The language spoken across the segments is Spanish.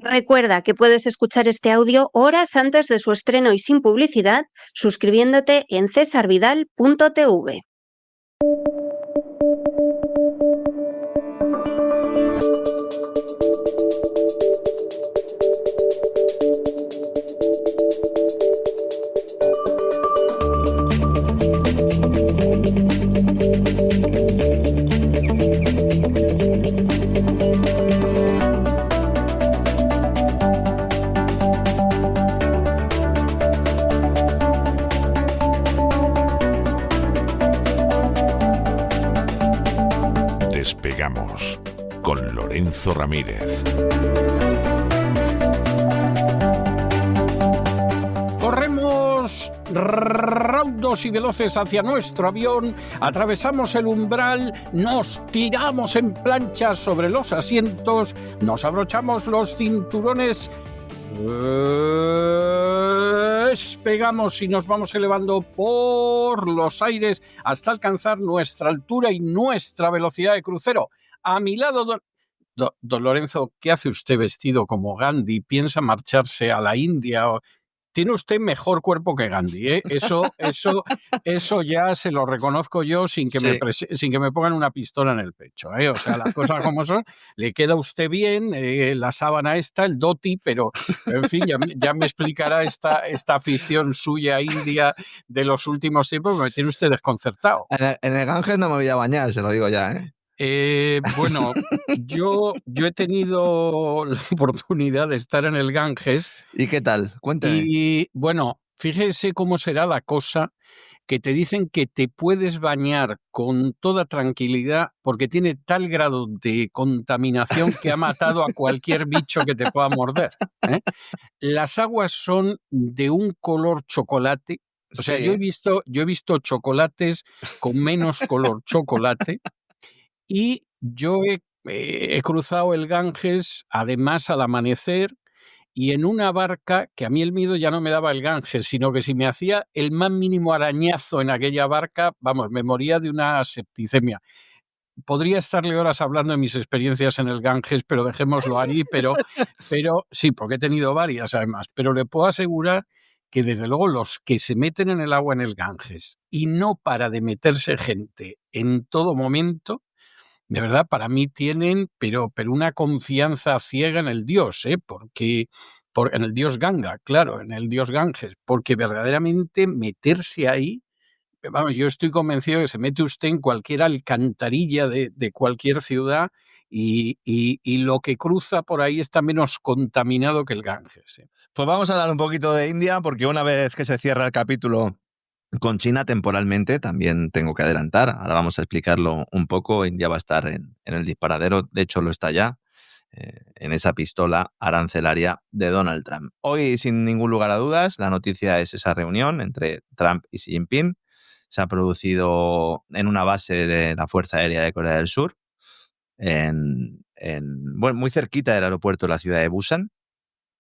Recuerda que puedes escuchar este audio horas antes de su estreno y sin publicidad suscribiéndote en cesarvidal.tv. Despegamos con Lorenzo Ramírez. Corremos raudos y veloces hacia nuestro avión, atravesamos el umbral, nos tiramos en planchas sobre los asientos, nos abrochamos los cinturones, despegamos y nos vamos elevando por los aires hasta alcanzar nuestra altura y nuestra velocidad de crucero. A mi lado, don Lorenzo, ¿qué hace usted vestido como Gandhi? ¿Piensa marcharse a la India? Tiene usted mejor cuerpo que Gandhi, ¿eh? Eso ya se lo reconozco yo sin que me pongan una pistola en el pecho, ¿eh? O sea, las cosas como son, le queda a usted bien la sábana esta, el dhoti, pero en fin, ya me explicará esta afición suya india de los últimos tiempos, me tiene usted desconcertado. En el Ganges no me voy a bañar, se lo digo ya, ¿eh? Bueno, yo he tenido la oportunidad de estar en el Ganges. ¿Y qué tal? Cuéntame. Y bueno, fíjese cómo será la cosa, que te dicen que te puedes bañar con toda tranquilidad porque tiene tal grado de contaminación que ha matado a cualquier bicho que te pueda morder, ¿eh? Las aguas son de un color chocolate. O sea, Sí. yo he visto chocolates con menos color chocolate. Y yo he cruzado el Ganges, además al amanecer, y en una barca, que a mí el miedo ya no me daba el Ganges, sino que si me hacía el más mínimo arañazo en aquella barca, vamos, me moría de una septicemia. Podría estarle horas hablando de mis experiencias en el Ganges, pero dejémoslo ahí, pero sí, porque he tenido varias además, pero le puedo asegurar que desde luego los que se meten en el agua en el Ganges y no para de meterse gente en todo momento, de verdad, para mí tienen, pero una confianza ciega en el dios, en el dios Ganga, claro, en el dios Ganges, porque verdaderamente meterse ahí, vamos, yo estoy convencido que se mete usted en cualquier alcantarilla de cualquier ciudad y lo que cruza por ahí está menos contaminado que el Ganges, ¿eh? Pues vamos a hablar un poquito de India, porque una vez que se cierra el capítulo con China temporalmente, también tengo que adelantar, ahora vamos a explicarlo un poco, India va a estar en el disparadero, de hecho lo está ya, en esa pistola arancelaria de Donald Trump. Hoy, sin ningún lugar a dudas, la noticia es esa reunión entre Trump y Xi Jinping. Se ha producido en una base de la Fuerza Aérea de Corea del Sur, bueno, muy cerquita del aeropuerto de la ciudad de Busan.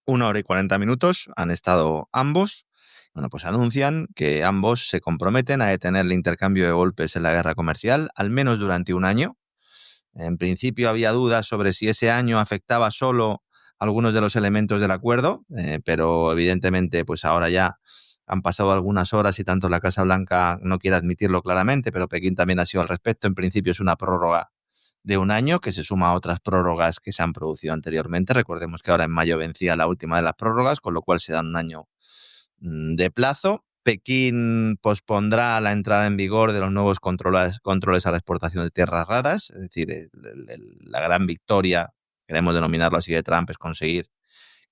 1 hora y 40 minutos han estado ambos. Bueno, pues anuncian que ambos se comprometen a detener el intercambio de golpes en la guerra comercial, al menos durante un año. En principio había dudas sobre si ese año afectaba solo algunos de los elementos del acuerdo, pero evidentemente pues ahora ya han pasado algunas horas y tanto la Casa Blanca no quiere admitirlo claramente, pero Pekín también ha sido al respecto. En principio es una prórroga de un año que se suma a otras prórrogas que se han producido anteriormente. Recordemos que ahora en mayo vencía la última de las prórrogas, con lo cual se dan un año de plazo. Pekín pospondrá la entrada en vigor de los nuevos controles a la exportación de tierras raras, es decir, la gran victoria, queremos denominarlo así, de Trump es conseguir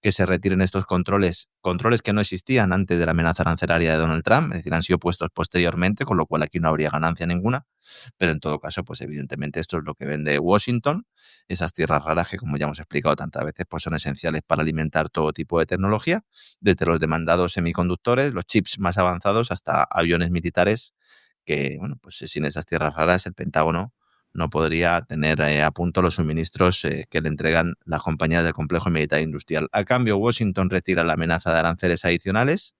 que se retiren estos controles que no existían antes de la amenaza arancelaria de Donald Trump, es decir, han sido puestos posteriormente, con lo cual aquí no habría ganancia ninguna, pero en todo caso, pues evidentemente esto es lo que vende Washington, esas tierras raras que, como ya hemos explicado tantas veces, pues son esenciales para alimentar todo tipo de tecnología, desde los demandados semiconductores, los chips más avanzados, hasta aviones militares, que, bueno, pues sin esas tierras raras el Pentágono no podría tener a punto los suministros que le entregan las compañías del complejo militar industrial. A cambio, Washington retira la amenaza de aranceles adicionales.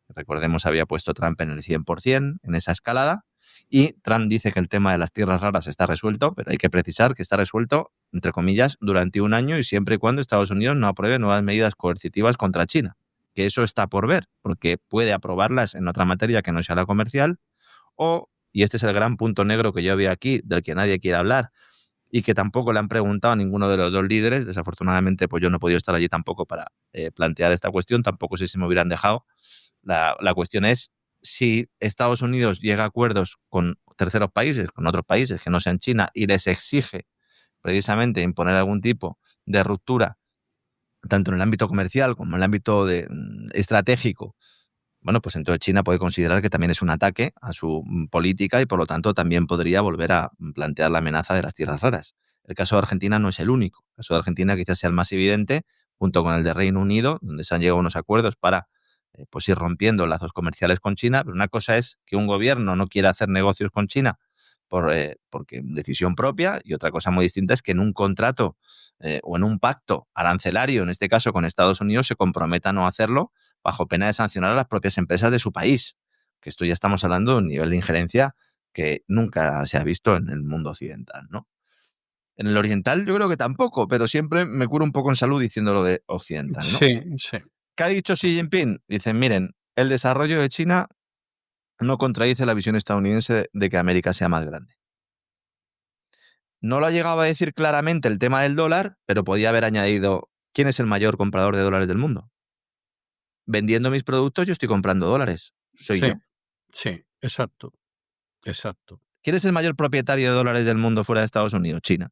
Recordemos, había puesto Trump en el 100% en esa escalada. Y Trump dice que el tema de las tierras raras está resuelto, pero hay que precisar que está resuelto, entre comillas, durante un año y siempre y cuando Estados Unidos no apruebe nuevas medidas coercitivas contra China. Que eso está por ver, porque puede aprobarlas en otra materia que no sea la comercial, o, y este es el gran punto negro que yo veo aquí, del que nadie quiere hablar, y que tampoco le han preguntado a ninguno de los dos líderes. Desafortunadamente, pues yo no he podido estar allí tampoco para plantear esta cuestión, tampoco sé si me hubieran dejado. La cuestión es si Estados Unidos llega a acuerdos con terceros países, con otros países que no sean China, y les exige precisamente imponer algún tipo de ruptura, tanto en el ámbito comercial como en el ámbito estratégico, bueno, pues entonces China puede considerar que también es un ataque a su política y por lo tanto también podría volver a plantear la amenaza de las tierras raras. El caso de Argentina no es el único. El caso de Argentina quizás sea el más evidente, junto con el de Reino Unido, donde se han llegado a unos acuerdos para pues ir rompiendo lazos comerciales con China. Pero una cosa es que un gobierno no quiera hacer negocios con China porque decisión propia, y otra cosa muy distinta es que en un contrato o en un pacto arancelario, en este caso con Estados Unidos, se comprometa a no hacerlo bajo pena de sancionar a las propias empresas de su país. Que esto ya estamos hablando de un nivel de injerencia que nunca se ha visto en el mundo occidental, ¿no? En el oriental yo creo que tampoco, pero siempre me curo un poco en salud diciendo lo de occidental, ¿no? Sí, sí. ¿Qué ha dicho Xi Jinping? Dicen, miren, el desarrollo de China no contradice la visión estadounidense de que América sea más grande. No lo ha llegado a decir claramente el tema del dólar, pero podía haber añadido, ¿quién es el mayor comprador de dólares del mundo? Vendiendo mis productos yo estoy comprando dólares. Soy Sí, yo. sí, exacto. ¿Quién es el mayor propietario de dólares del mundo fuera de Estados Unidos? China.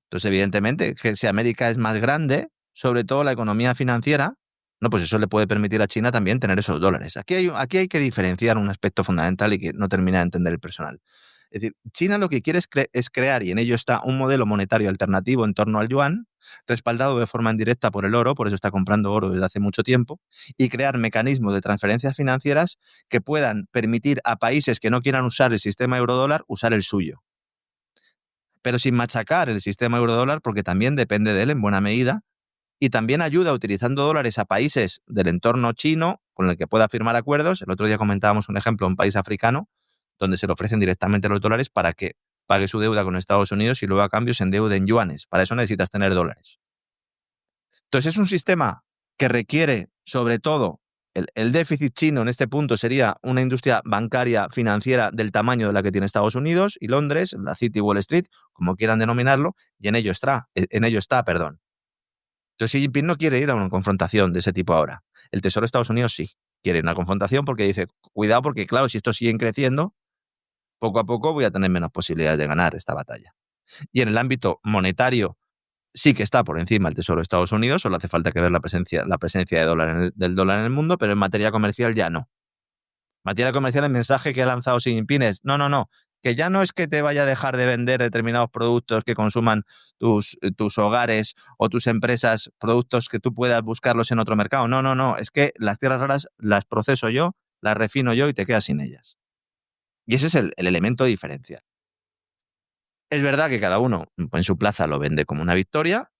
Entonces, evidentemente, que si América es más grande, sobre todo la economía financiera, no, pues eso le puede permitir a China también tener esos dólares. Aquí hay que diferenciar un aspecto fundamental y que no termina de entender el personal. Es decir, China lo que quiere es crear, y en ello está, un modelo monetario alternativo en torno al yuan, respaldado de forma indirecta por el oro, por eso está comprando oro desde hace mucho tiempo, y crear mecanismos de transferencias financieras que puedan permitir a países que no quieran usar el sistema eurodólar usar el suyo. Pero sin machacar el sistema eurodólar, porque también depende de él en buena medida, y también ayuda utilizando dólares a países del entorno chino con el que pueda firmar acuerdos. El otro día comentábamos un ejemplo, un país africano, donde se le ofrecen directamente los dólares para que pague su deuda con Estados Unidos y luego a cambio se endeude en yuanes. Para eso necesitas tener dólares. Entonces es un sistema que requiere, sobre todo, el déficit chino en este punto sería una industria bancaria financiera del tamaño de la que tiene Estados Unidos y Londres, la City Wall Street, como quieran denominarlo, y en ello está. Entonces Xi Jinping no quiere ir a una confrontación de ese tipo ahora. El Tesoro de Estados Unidos sí quiere una confrontación porque dice, cuidado porque claro, si esto sigue creciendo, poco a poco voy a tener menos posibilidades de ganar esta batalla. Y en el ámbito monetario sí que está por encima el Tesoro de Estados Unidos, solo hace falta que ver la presencia del dólar en el mundo, pero en materia comercial ya no. En materia comercial el mensaje que ha lanzado Xi Jinping es, no, que ya no es que te vaya a dejar de vender determinados productos que consuman tus hogares o tus empresas, productos que tú puedas buscarlos en otro mercado. No, es que las tierras raras las proceso yo, las refino yo y te quedas sin ellas. Y ese es el elemento diferencial. Es verdad que cada uno en su plaza lo vende como una victoria.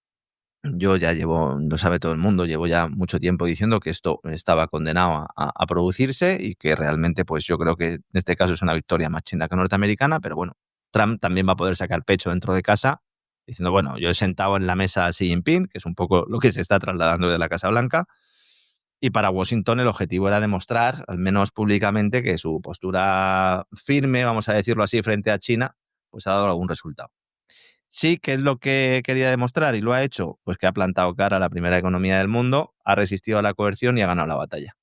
Yo ya lo sabe todo el mundo, llevo ya mucho tiempo diciendo que esto estaba condenado a producirse y que realmente pues yo creo que en este caso es una victoria más china que norteamericana, pero bueno, Trump también va a poder sacar pecho dentro de casa diciendo, bueno, yo he sentado en la mesa a Xi Jinping, que es un poco lo que se está trasladando de la Casa Blanca, y para Washington el objetivo era demostrar, al menos públicamente, que su postura firme, vamos a decirlo así, frente a China, pues ha dado algún resultado. Sí, ¿qué es lo que quería demostrar? Y lo ha hecho, pues que ha plantado cara a la primera economía del mundo, ha resistido a la coerción y ha ganado la batalla.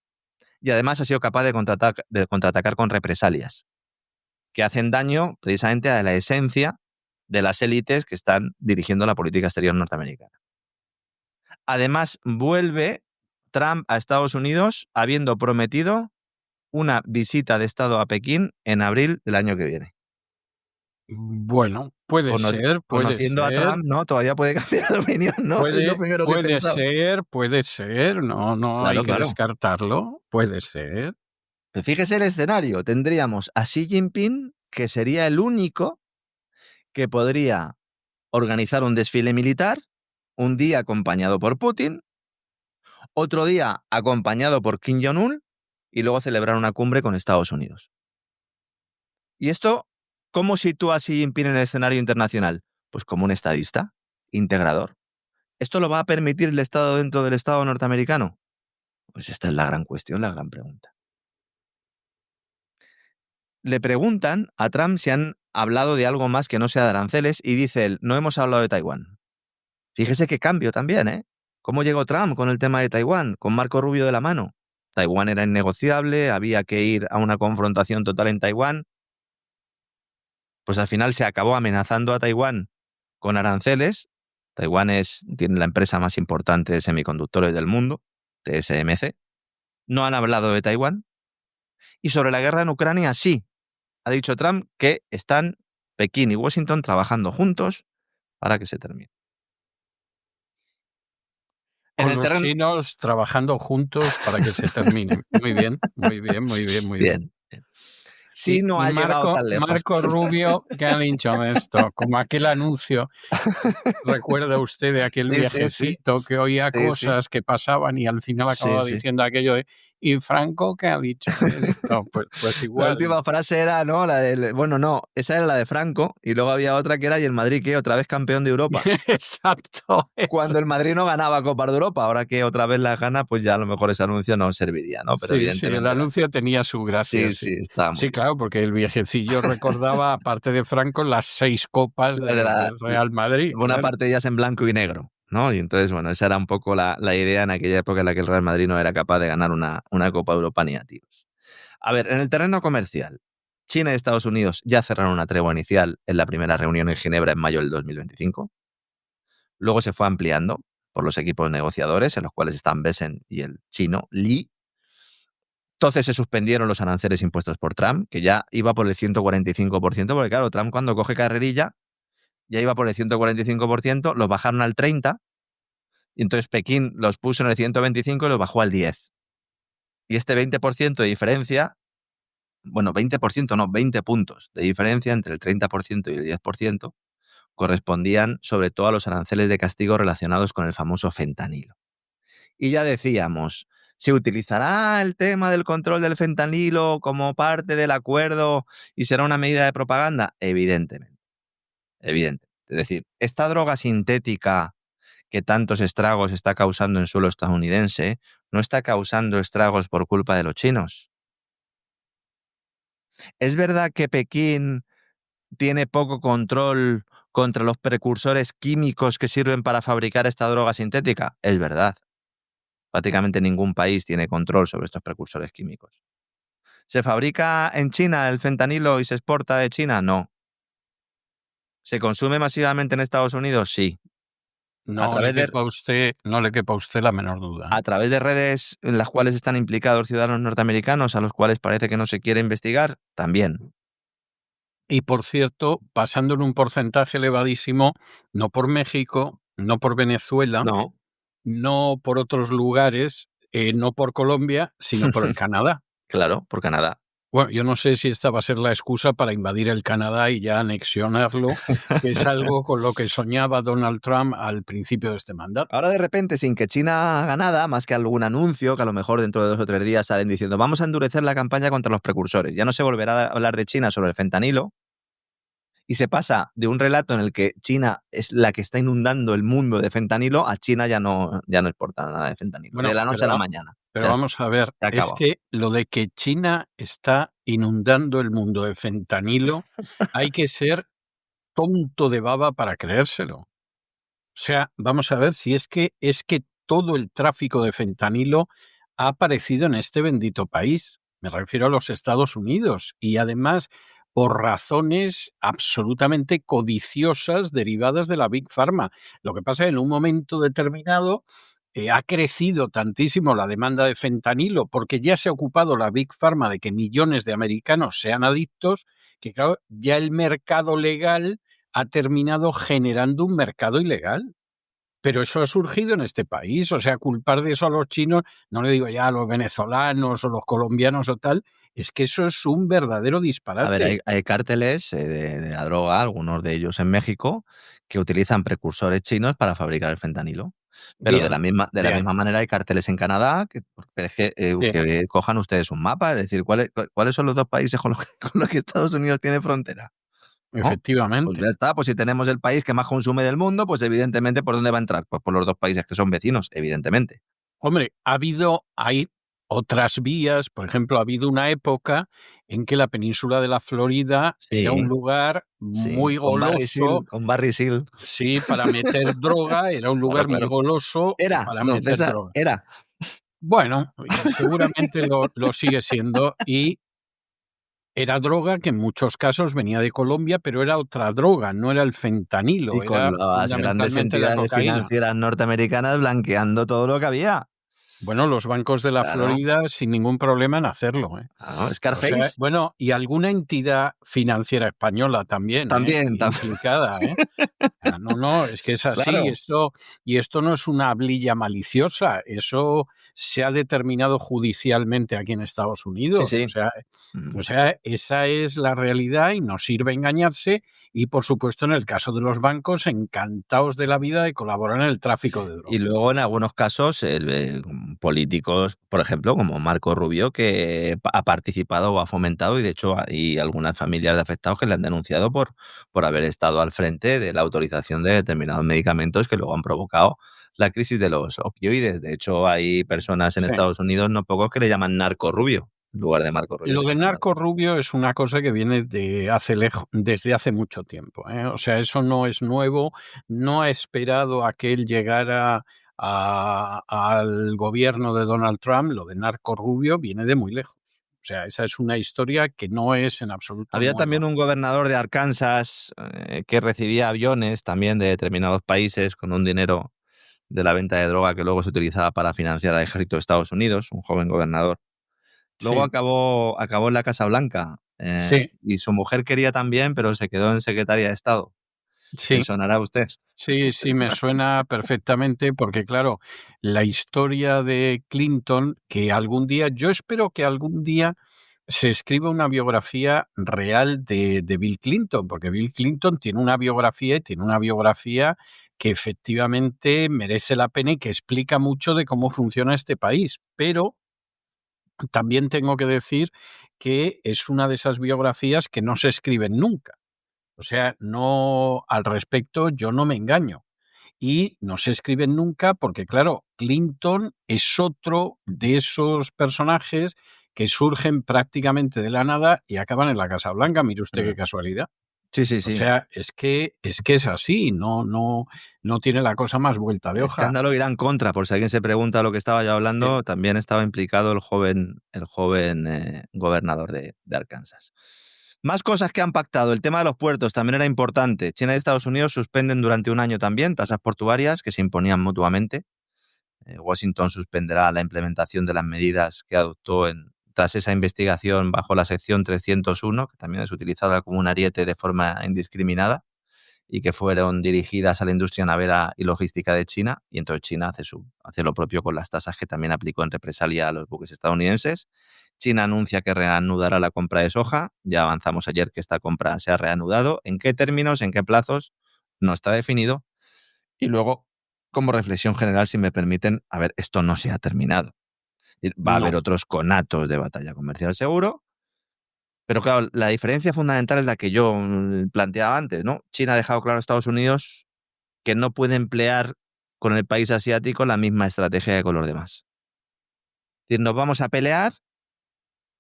Y además ha sido capaz de contraatacar con represalias, que hacen daño precisamente a la esencia de las élites que están dirigiendo la política exterior norteamericana. Además, vuelve Trump a Estados Unidos habiendo prometido una visita de Estado a Pekín en abril del año que viene. Bueno, puede ser. Conociendo a Trump, ¿no? Todavía puede cambiar de opinión, ¿no? Es lo primero que he pensado. Puede ser. No Claro, hay que descartarlo. Puede ser. Pero fíjese el escenario. Tendríamos a Xi Jinping, que sería el único que podría organizar un desfile militar, un día acompañado por Putin, otro día acompañado por Kim Jong-un y luego celebrar una cumbre con Estados Unidos. ¿Y esto cómo sitúa a Xi Jinping en el escenario internacional? Pues como un estadista, integrador. ¿Esto lo va a permitir el Estado dentro del Estado norteamericano? Pues esta es la gran cuestión, la gran pregunta. Le preguntan a Trump si han hablado de algo más que no sea de aranceles y dice él, no hemos hablado de Taiwán. Fíjese qué cambio también, ¿eh? ¿Cómo llegó Trump con el tema de Taiwán, con Marco Rubio de la mano? Taiwán era innegociable, había que ir a una confrontación total en Taiwán. Pues al final se acabó amenazando a Taiwán con aranceles. Taiwán tiene la empresa más importante de semiconductores del mundo, TSMC. No han hablado de Taiwán. Y sobre la guerra en Ucrania, sí. Ha dicho Trump que están Pekín y Washington trabajando juntos para que se termine. Con los chinos trabajando juntos para que se termine. Muy bien, muy bien, muy bien, muy bien. Sí, no ha llegado tan lejos. Marco Rubio, ¿qué ha dicho esto? Como aquel anuncio, recuerda usted de aquel viejecito que oía cosas que pasaban y al final acababa diciendo aquello de ¿y Franco qué ha dicho esto? Pues igual. La última frase era, ¿no? La del, bueno, no, esa era la de Franco y luego había otra que era ¿y el Madrid qué? Otra vez campeón de Europa. Exacto. Cuando el Madrid no ganaba Copa de Europa, ahora que otra vez la gana, pues ya a lo mejor ese anuncio no serviría, ¿no? Pero evidentemente el anuncio tenía su gracia. Sí, está muy bien. Claro, porque el viejecillo recordaba, aparte de Franco, las 6 copas del Real Madrid. Una parte de ellas en blanco y negro, ¿no? Y entonces, bueno, esa era un poco la idea en aquella época en la que el Real Madrid no era capaz de ganar una Copa de Europa ni a tiros. A ver, en el terreno comercial, China y Estados Unidos ya cerraron una tregua inicial en la primera reunión en Ginebra en mayo del 2025. Luego se fue ampliando por los equipos negociadores, en los cuales están Besen y el chino Li. Entonces se suspendieron los aranceles impuestos por Trump, que ya iba por el 145%, porque claro, Trump cuando coge carrerilla ya iba por el 145%, los bajaron al 30%, y entonces Pekín los puso en el 125% y los bajó al 10%. Y este 20% de diferencia, bueno, 20% no, 20 puntos de diferencia entre el 30% y el 10%, correspondían sobre todo a los aranceles de castigo relacionados con el famoso fentanilo. Y ya decíamos, ¿se utilizará el tema del control del fentanilo como parte del acuerdo y será una medida de propaganda? Evidentemente. Evidente. Es decir, esta droga sintética que tantos estragos está causando en suelo estadounidense no está causando estragos por culpa de los chinos. ¿Es verdad que Pekín tiene poco control contra los precursores químicos que sirven para fabricar esta droga sintética? Es verdad. Prácticamente ningún país tiene control sobre estos precursores químicos. ¿Se fabrica en China el fentanilo y se exporta de China? No. ¿Se consume masivamente en Estados Unidos? Sí. No le quepa a usted la menor duda. A través de redes en las cuales están implicados ciudadanos norteamericanos a los cuales parece que no se quiere investigar, también. Y por cierto, pasando en un porcentaje elevadísimo, no por México, no por Venezuela, no por otros lugares, no por Colombia, sino por el Canadá. Claro, por Canadá. Bueno, yo no sé si esta va a ser la excusa para invadir el Canadá y ya anexionarlo, que es algo con lo que soñaba Donald Trump al principio de este mandato. Ahora de repente, sin que China haga nada, más que algún anuncio, que a lo mejor dentro de 2 o 3 días salen diciendo vamos a endurecer la campaña contra los precursores. Ya no se volverá a hablar de China sobre el fentanilo y se pasa de un relato en el que China es la que está inundando el mundo de fentanilo a China ya no exporta nada de fentanilo. Bueno, de la noche a la mañana. Pero vamos a ver, es que lo de que China está inundando el mundo de fentanilo, hay que ser tonto de baba para creérselo. O sea, vamos a ver si es que todo el tráfico de fentanilo ha aparecido en este bendito país. Me refiero a los Estados Unidos y además por razones absolutamente codiciosas derivadas de la Big Pharma. Lo que pasa es que en un momento determinado ha crecido tantísimo la demanda de fentanilo porque ya se ha ocupado la Big Pharma de que millones de americanos sean adictos, que claro, ya el mercado legal ha terminado generando un mercado ilegal. Pero eso ha surgido en este país, o sea, culpar de eso a los chinos, no le digo ya a los venezolanos o los colombianos o tal, es que eso es un verdadero disparate. A ver, hay cárteles de la droga, algunos de ellos en México, que utilizan precursores chinos para fabricar el fentanilo. Pero Bien, de la bien. misma manera hay carteles en Canadá, pero es que, Sí. que cojan ustedes un mapa, es decir, ¿cuáles son los dos países con los que Estados Unidos tiene frontera? ¿No? Pues ya Efectivamente. está, pues si tenemos el país que más consume del mundo, pues evidentemente, ¿por dónde va a entrar? Pues por los dos países que son vecinos, evidentemente. Hombre, hay otras vías, por ejemplo, ha habido una época en que la península de la Florida era un Sí, lugar sí, muy goloso, Con Barry Seal. sí, para meter droga, era un Claro, lugar muy claro. goloso Era, para don meter César, droga. era. Bueno, y seguramente lo sigue siendo, y era droga que en muchos casos venía de Colombia, pero era otra droga, no era el fentanilo, Y con era las grandes fundamentalmente la entidades cocaína. financieras norteamericanas blanqueando todo lo que había. Bueno, los bancos de la Claro, Florida sin ningún problema en hacerlo, ¿eh? claro. O sea, Scarface bueno, y alguna entidad financiera española también, ¿eh? también, Implicada, ¿eh? No, no, es que es así, claro. y esto no es una hablilla maliciosa, eso se ha determinado judicialmente aquí en Estados Sí, Unidos, o sí. sea, Mm. o sea, esa es la realidad y no sirve engañarse, y por supuesto en el caso de los bancos, encantados de la vida de colaborar en el tráfico de Y drogas. luego en algunos casos políticos, por ejemplo, como Marco Rubio, que ha participado o ha fomentado, y de hecho hay algunas familias de afectados que le han denunciado por haber estado al frente de la autorización de determinados medicamentos que luego han provocado la crisis de los opioides. De hecho, hay personas en Sí. Estados Unidos, no pocos, que le llaman Narco Rubio, en lugar de Marco Rubio. Lo le de llaman Narco. narco rubio es una cosa que viene desde hace mucho tiempo, ¿eh? O sea, eso no es nuevo, no ha esperado a que él llegara al gobierno de Donald Trump. Lo de narco rubio viene de muy lejos. O sea, esa es una historia que no es en absoluto Había nueva. también un gobernador de Arkansas que recibía aviones también de determinados países con un dinero de la venta de droga que luego se utilizaba para financiar al ejército de Estados Unidos, un joven gobernador. Luego Sí, acabó en la Casa Blanca sí, y su mujer quería también, pero se quedó en secretaria de Estado. ¿Le sí. sonará a usted? Sí, sí, me suena perfectamente porque, claro, la historia de Clinton, que algún día, yo espero que algún día se escriba una biografía real de Bill Clinton, porque Bill Clinton tiene una biografía, y tiene una biografía que efectivamente merece la pena y que explica mucho de cómo funciona este país. Pero también tengo que decir que es una de esas biografías que no se escriben nunca. O sea, no, al respecto yo no me engaño. Y no se escriben nunca porque, claro, Clinton es otro de esos personajes que surgen prácticamente de la nada y acaban en la Casa Blanca. Mire usted qué casualidad. Sí, sí, O sí. sea, es que es así, no tiene la cosa más vuelta de hoja. Escándalo Irán Contra, por si alguien se pregunta lo que estaba yo Eh, hablando, también estaba implicado el joven gobernador de Arkansas. Más cosas que han pactado. El tema de los puertos también era importante. China y Estados Unidos suspenden durante un año también tasas portuarias que se imponían mutuamente. Washington suspenderá la implementación de las medidas que adoptó tras esa investigación bajo la sección 301, que también es utilizada como un ariete de forma indiscriminada, y que fueron dirigidas a la industria navera y logística de China, y entonces China hace lo propio con las tasas que también aplicó en represalia a los buques estadounidenses. China anuncia que reanudará la compra de soja, ya avanzamos ayer que esta compra se ha reanudado. ¿En qué términos, en qué plazos? No está definido. Y luego, como reflexión general, si me permiten, a ver, esto no se ha terminado. Va a haber no, otros conatos de batalla comercial seguro, pero claro, la diferencia fundamental es la que yo planteaba antes, ¿no? China ha dejado claro a Estados Unidos que no puede emplear con el país asiático la misma estrategia que con los demás. Es decir, nos vamos a pelear,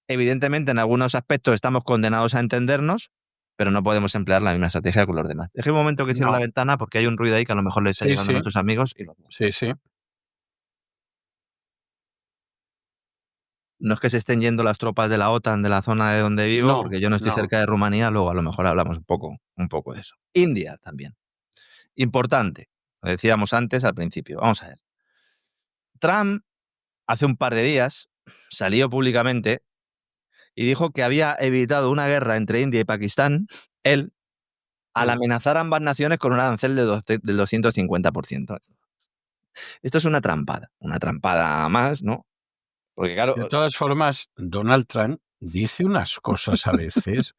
evidentemente en algunos aspectos estamos condenados a entendernos, pero no podemos emplear la misma estrategia con los demás. Deje un momento que cierro la no. ventana porque hay un ruido ahí que a lo mejor le está Sí, llegando a sí, nuestros amigos y sí, sí. no es que se estén yendo las tropas de la OTAN de la zona de donde vivo, No, porque yo no estoy no. cerca de Rumanía, luego a lo mejor hablamos un poco de eso. India también. Importante. Lo decíamos antes al principio. Vamos a ver. Trump hace un par de días salió públicamente y dijo que había evitado una guerra entre India y Pakistán, él, al amenazar a ambas naciones con un arancel del 250%. Esto es una trampada más, ¿no? Porque claro, De todas formas, Donald Trump dice unas cosas a veces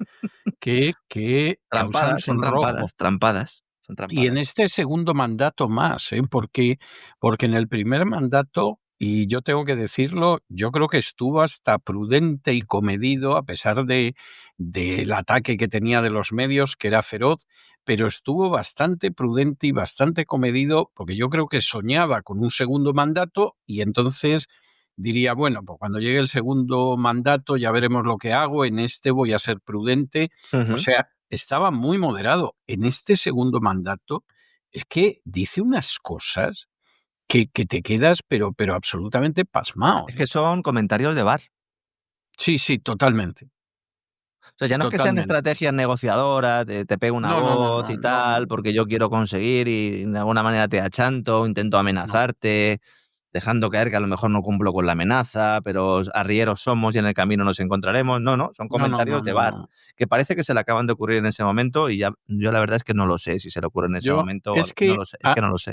que causan trampadas, son sonrojo. trampadas. Son trampas. Y en este segundo mandato más, porque en el primer mandato, y yo tengo que decirlo, yo creo que estuvo hasta prudente y comedido, a pesar del ataque que tenía de los medios, que era feroz, pero estuvo bastante prudente y bastante comedido, porque yo creo que soñaba con un segundo mandato y entonces diría, bueno, pues cuando llegue el segundo mandato ya veremos lo que hago, en este voy a ser prudente. O sea, estaba muy moderado. En este segundo mandato es que dice unas cosas que te quedas pero absolutamente pasmado. Es que son comentarios de bar. Sí, totalmente. O sea, ya no es que sean Totalmente. estrategias negociadoras, te pego una voz y tal, porque yo quiero conseguir y de alguna manera te achanto, intento No. amenazarte, dejando caer que a lo mejor no cumplo con la amenaza, pero arrieros somos y en el camino nos encontraremos. No, son comentarios de bar, No. que parece que se le acaban de ocurrir en ese momento y ya yo la verdad es que no lo sé si se le ocurre en ese momento, Es no que lo sé, es que no lo sé.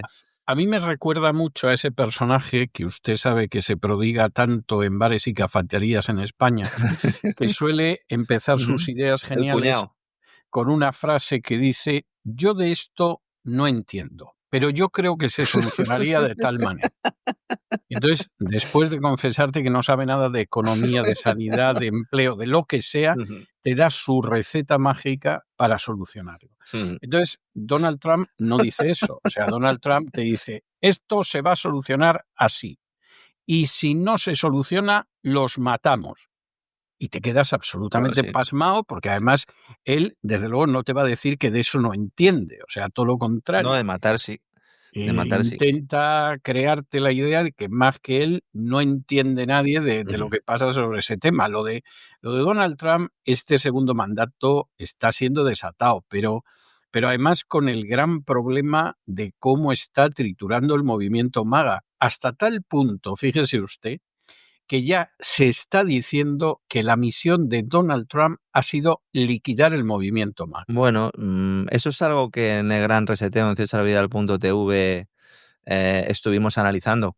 a mí me recuerda mucho a ese personaje que usted sabe que se prodiga tanto en bares y cafeterías en España, que suele empezar sus ideas El geniales cuñado. con una frase que dice: yo de esto no entiendo, pero yo creo que se solucionaría de tal manera. Y entonces, después de confesarte que no sabe nada de economía, de sanidad, de empleo, de lo que sea, te da su receta mágica para solucionarlo. Entonces, Donald Trump no dice eso. O sea, Donald Trump te dice, esto se va a solucionar así. Y si no se soluciona, los matamos. Y te quedas absolutamente pasmado, porque además él, desde luego, no te va a decir que de eso no entiende. O sea, todo lo contrario. No, de matar sí. De matar sí. Intenta crearte la idea de que más que él no entiende nadie de lo que pasa sobre ese tema. Lo de Donald Trump, este segundo mandato está siendo desatado, pero además con el gran problema de cómo está triturando el movimiento MAGA, hasta tal punto, fíjese usted, que ya se está diciendo que la misión de Donald Trump ha sido liquidar el movimiento MAGA. Bueno, eso es algo que en el gran reseteo en cesarvidal.tv estuvimos analizando,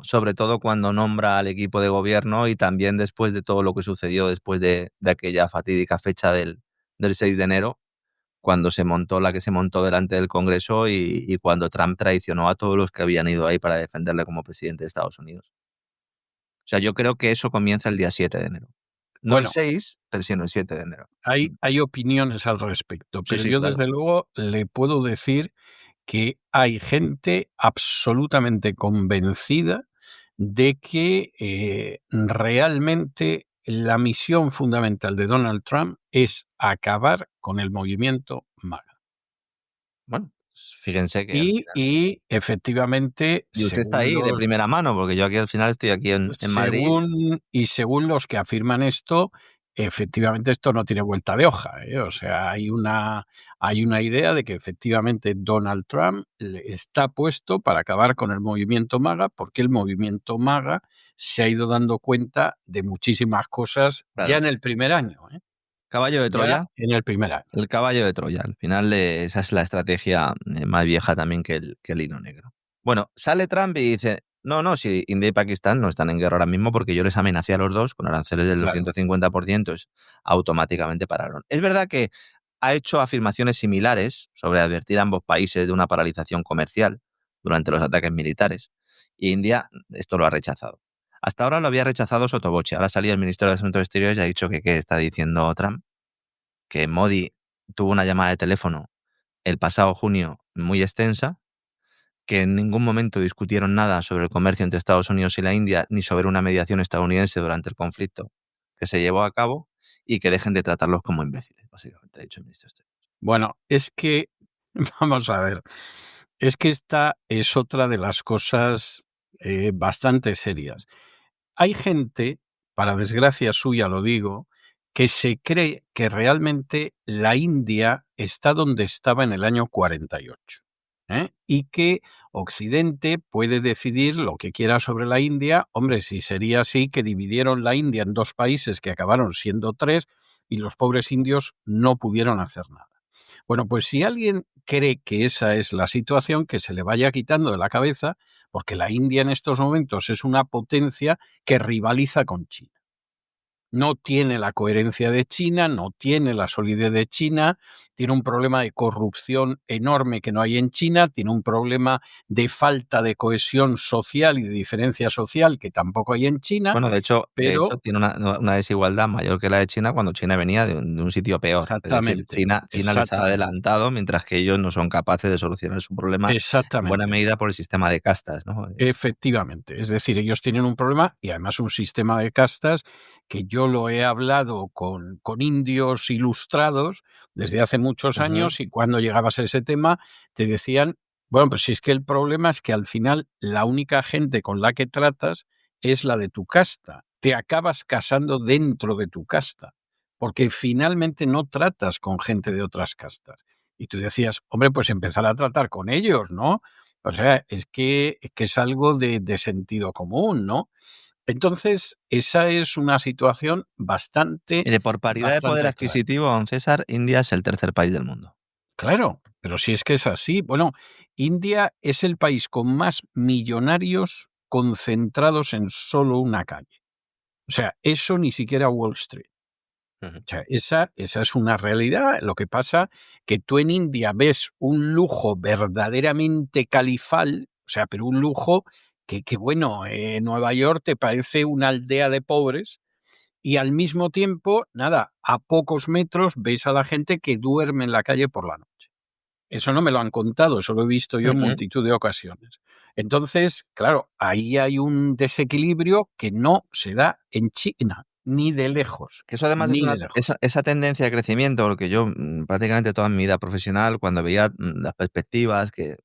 sobre todo cuando nombra al equipo de gobierno y también después de todo lo que sucedió después de aquella fatídica fecha del 6 de enero, cuando se montó la que se montó delante del Congreso y cuando Trump traicionó a todos los que habían ido ahí para defenderle como presidente de Estados Unidos. O sea, yo creo que eso comienza el día 7 de enero. No el 6, pero sino el 7 de enero. Hay opiniones al respecto, pero Sí, yo claro. desde luego le puedo decir que hay gente absolutamente convencida de que realmente la misión fundamental de Donald Trump es acabar con el movimiento MAGA. Bueno, fíjense que... Y efectivamente... Y usted está ahí de primera mano, porque yo aquí al final estoy aquí en Madrid. Según los que afirman esto, efectivamente esto no tiene vuelta de hoja. O sea, hay una idea de que efectivamente Donald Trump está puesto para acabar con el movimiento MAGA, porque el movimiento MAGA se ha ido dando cuenta de muchísimas cosas ya en el primer año. Caballo de Troya. Ya en el primer año. El caballo de Troya. Al final esa es la estrategia más vieja también que el hilo negro. Bueno, sale Trump y dice, no, si India y Pakistán no están en guerra ahora mismo porque yo les amenacé a los dos con aranceles del 250%, automáticamente pararon. Es verdad que ha hecho afirmaciones similares sobre advertir a ambos países de una paralización comercial durante los ataques militares. Y India esto lo ha rechazado. Hasta ahora lo había rechazado sotoboche. Ahora ha salido el ministro de Asuntos Exteriores y ha dicho que ¿qué está diciendo Trump? Que Modi tuvo una llamada de teléfono el pasado junio muy extensa, que en ningún momento discutieron nada sobre el comercio entre Estados Unidos y la India, ni sobre una mediación estadounidense durante el conflicto que se llevó a cabo, y que dejen de tratarlos como imbéciles, básicamente, ha dicho el ministro. Bueno, es que, vamos a ver, es que esta es otra de las cosas bastante serias. Hay gente, para desgracia suya lo digo, que se cree que realmente la India está donde estaba en el año 48. Y que Occidente puede decidir lo que quiera sobre la India. Hombre, si sería así, que dividieron la India en dos países que acabaron siendo tres y los pobres indios no pudieron hacer nada. Bueno, pues si alguien cree que esa es la situación, que se le vaya quitando de la cabeza, porque la India en estos momentos es una potencia que rivaliza con China. No tiene la coherencia de China, no tiene la solidez de China, tiene un problema de corrupción enorme que no hay en China, tiene un problema de falta de cohesión social y de diferencia social que tampoco hay en China, Bueno, de hecho pero tiene una desigualdad mayor que la de China cuando China venía de un sitio peor. Es decir, exactamente, China les ha exactamente, adelantado, mientras que ellos no son capaces de solucionar su problema en buena exactamente. medida por el sistema de castas, ¿no? Efectivamente, es decir, ellos tienen un problema y además un sistema de castas que yo lo he hablado con indios ilustrados desde hace muchos Ujú. años y cuando llegabas a ese tema te decían, bueno, pues si es que el problema es que al final la única gente con la que tratas es la de tu casta, te acabas casando dentro de tu casta, porque finalmente no tratas con gente de otras castas. Y tú decías, hombre, pues empezar a tratar con ellos, ¿no? O sea, es que es algo de sentido común, ¿no? Entonces, esa es una situación Mire, por paridad de poder bastante clara. adquisitivo, don César, India es el tercer país del mundo. Claro, pero si es que es así. Bueno, India es el país con más millonarios concentrados en solo una calle. O sea, eso ni siquiera Wall Street. Ujú. O sea, esa es una realidad. Lo que pasa que tú en India ves un lujo verdaderamente califal, o sea, pero un lujo que bueno, Nueva York te parece una aldea de pobres y al mismo tiempo, nada, a pocos metros ves a la gente que duerme en la calle por la noche. Eso no me lo han contado, eso lo he visto yo en Ujú. multitud de ocasiones. Entonces, claro, ahí hay un desequilibrio que no se da en China, ni de lejos, Que eso además es ni de lejos. esa tendencia de crecimiento, porque yo, prácticamente toda mi vida profesional, cuando veía, las perspectivas que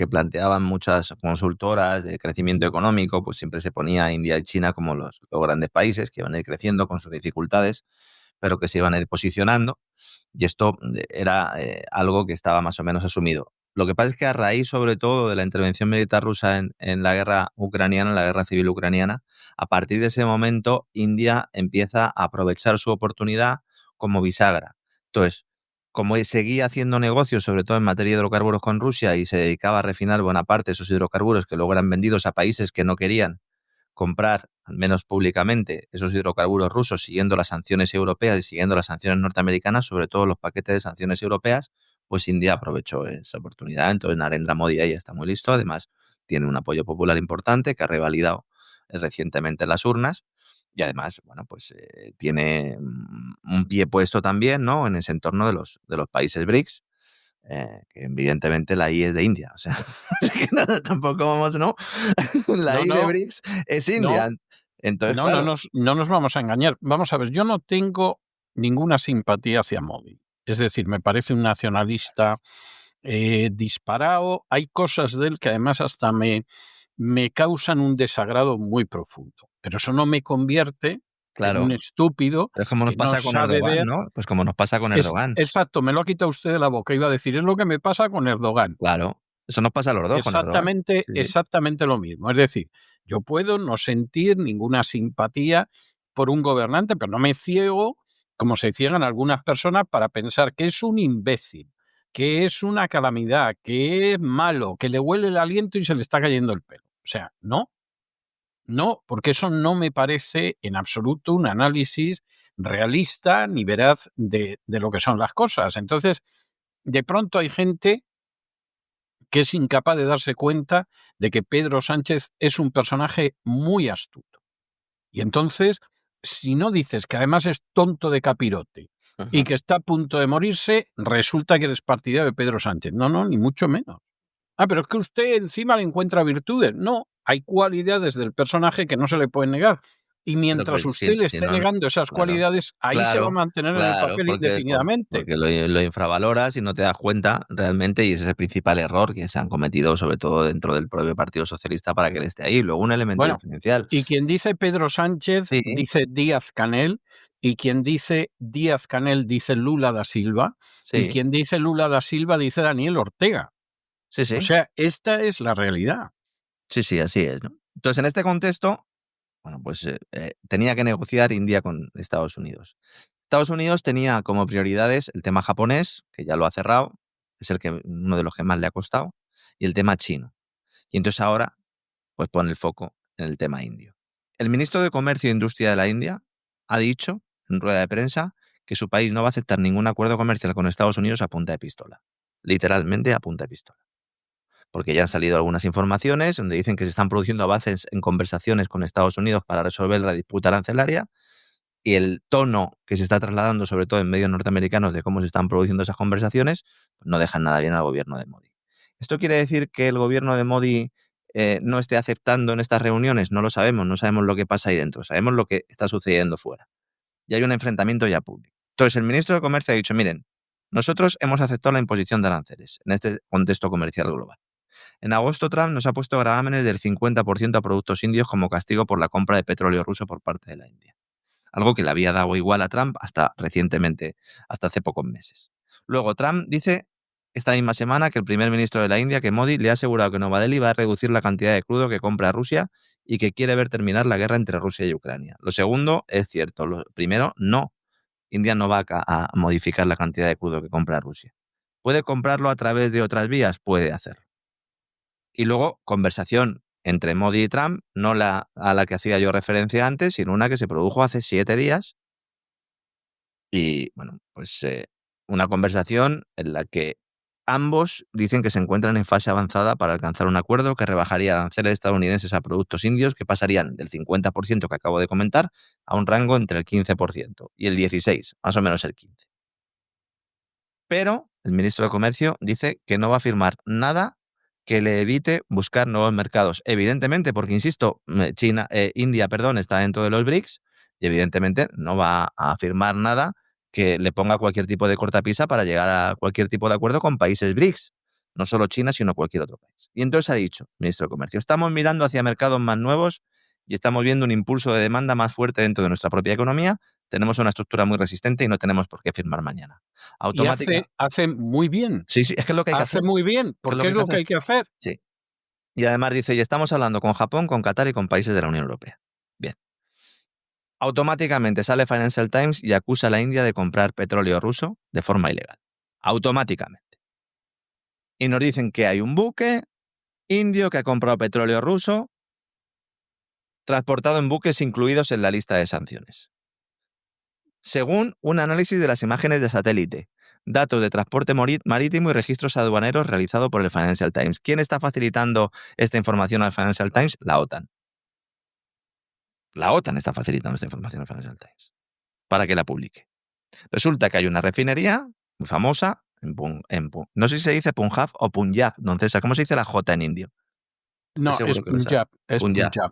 planteaban muchas consultoras de crecimiento económico, pues siempre se ponía a India y China como los grandes países que iban a ir creciendo con sus dificultades, pero que se iban a ir posicionando, y esto era algo que estaba más o menos asumido. Lo que pasa es que a raíz, sobre todo, de la intervención militar rusa en la guerra ucraniana, en la guerra civil ucraniana, a partir de ese momento, India empieza a aprovechar su oportunidad como bisagra. Entonces, como seguía haciendo negocios, sobre todo en materia de hidrocarburos con Rusia, y se dedicaba a refinar buena parte de esos hidrocarburos que luego eran vendidos a países que no querían comprar, al menos públicamente, esos hidrocarburos rusos siguiendo las sanciones europeas y siguiendo las sanciones norteamericanas, sobre todo los paquetes de sanciones europeas, pues India aprovechó esa oportunidad. Entonces Narendra Modi ahí está muy listo. Además, tiene un apoyo popular importante que ha revalidado recientemente en las urnas. Y además, bueno, pues tiene un pie puesto también, ¿no?, en ese entorno de los países BRICS, que evidentemente la I es de India. O sea, así que nada, tampoco vamos, ¿no? La No, I de no, BRICS es no, India. Entonces, no, no claro, nos vamos a engañar. Vamos a ver, yo no tengo ninguna simpatía hacia Modi. Es decir, me parece un nacionalista disparado. Hay cosas de él que además hasta me causan un desagrado muy profundo. Pero eso no me convierte en un claro. estúpido Es como nos que no pasa con sabe Erdogan, ver. ¿no? Pues como nos pasa con Erdogan. Exacto, me lo ha quitado usted de la boca. Iba a decir, es lo que me pasa con Erdogan. Claro. Eso nos pasa a los dos con Erdogan. Exactamente, Sí, sí. exactamente lo mismo. Es decir, yo puedo no sentir ninguna simpatía por un gobernante, pero no me ciego, como se ciegan algunas personas, para pensar que es un imbécil, que es una calamidad, que es malo, que le huele el aliento y se le está cayendo el pelo. O sea, no, no, porque eso no me parece en absoluto un análisis realista ni veraz de lo que son las cosas. Entonces, de pronto hay gente que es incapaz de darse cuenta de que Pedro Sánchez es un personaje muy astuto. Y entonces, si no dices que además es tonto de capirote y Ujú. que está a punto de morirse, resulta que eres partidario de Pedro Sánchez. No, no, ni mucho menos. Ah, pero es que usted encima le encuentra virtudes. No, hay cualidades del personaje que no se le pueden negar. Y Pero mientras que usted le si esté no, negando esas claro. cualidades, ahí se va a Claro, mantener en el claro, papel indefinidamente. porque lo infravaloras y no te das cuenta realmente, y ese es el principal error que se han cometido, sobre todo dentro del propio Partido Socialista, para que él esté ahí. Luego, un elemento Bueno, diferencial. y quien dice Pedro Sánchez Sí, dice Díaz Canel, y quien dice Díaz Canel dice Lula da Silva, y sí, quien dice Lula da Silva dice Daniel Ortega. sí, O sí. sea, esta es la realidad. Sí, sí, así es, ¿no? Entonces, en este contexto, bueno, pues tenía que negociar India con Estados Unidos. Estados Unidos tenía como prioridades el tema japonés, que ya lo ha cerrado, es uno de los que más le ha costado, y el tema chino. Y entonces ahora, pues pone el foco en el tema indio. El ministro de Comercio e Industria de la India ha dicho en rueda de prensa que su país no va a aceptar ningún acuerdo comercial con Estados Unidos a punta de pistola. Literalmente a punta de pistola. Porque ya han salido algunas informaciones donde dicen que se están produciendo avances en conversaciones con Estados Unidos para resolver la disputa arancelaria, y el tono que se está trasladando, sobre todo en medios norteamericanos, de cómo se están produciendo esas conversaciones, no dejan nada bien al gobierno de Modi. ¿Esto quiere decir que el gobierno de Modi no esté aceptando en estas reuniones? No lo sabemos, no sabemos lo que pasa ahí dentro, sabemos lo que está sucediendo fuera. Y hay un enfrentamiento ya público. Entonces, el ministro de Comercio ha dicho, miren, nosotros hemos aceptado la imposición de aranceles en este contexto comercial global. En agosto, Trump nos ha puesto gravámenes del 50% a productos indios como castigo por la compra de petróleo ruso por parte de la India. Algo que le había dado igual a Trump hasta recientemente, hasta hace pocos meses. Luego, Trump dice esta misma semana que el primer ministro de la India, que Modi, le ha asegurado que Nueva Delhi va a reducir la cantidad de crudo que compra Rusia y que quiere ver terminar la guerra entre Rusia y Ucrania. Lo segundo es cierto. Lo primero, no. India no va a modificar la cantidad de crudo que compra Rusia. ¿Puede comprarlo a través de otras vías? Puede hacerlo. Y luego, conversación entre Modi y Trump, no a la que hacía yo referencia antes, sino una que se produjo hace 7 días. Y, bueno, pues una conversación en la que ambos dicen que se encuentran en fase avanzada para alcanzar un acuerdo que rebajaría aranceles estadounidenses a productos indios que pasarían del 50% que acabo de comentar a un rango entre el 15% y el 16%, más o menos el 15%. Pero el ministro de Comercio dice que no va a firmar nada que le evite buscar nuevos mercados. Evidentemente, porque, insisto, India está dentro de los BRICS y evidentemente no va a firmar nada que le ponga cualquier tipo de cortapisa para llegar a cualquier tipo de acuerdo con países BRICS. No solo China, sino cualquier otro país. Y entonces ha dicho, ministro de Comercio, estamos mirando hacia mercados más nuevos y estamos viendo un impulso de demanda más fuerte dentro de nuestra propia economía. Tenemos una estructura muy resistente y no tenemos por qué firmar mañana. Y hace muy bien. Sí, es que es lo que hay que hacer. Hace muy bien, porque es lo que hay que hacer. Sí. Y además dice, y estamos hablando con Japón, con Qatar y con países de la Unión Europea. Bien. Automáticamente sale Financial Times y acusa a la India de comprar petróleo ruso de forma ilegal. Automáticamente. Y nos dicen que hay un buque indio que ha comprado petróleo ruso transportado en buques incluidos en la lista de sanciones. Según un análisis de las imágenes de satélite, datos de transporte marítimo y registros aduaneros realizado por el Financial Times. ¿Quién está facilitando esta información al Financial Times? La OTAN. La OTAN está facilitando esta información al Financial Times para que la publique. Resulta que hay una refinería muy famosa, no sé si se dice Punjab o Punjab, don César, ¿cómo se dice la J en indio? No, es Punjab.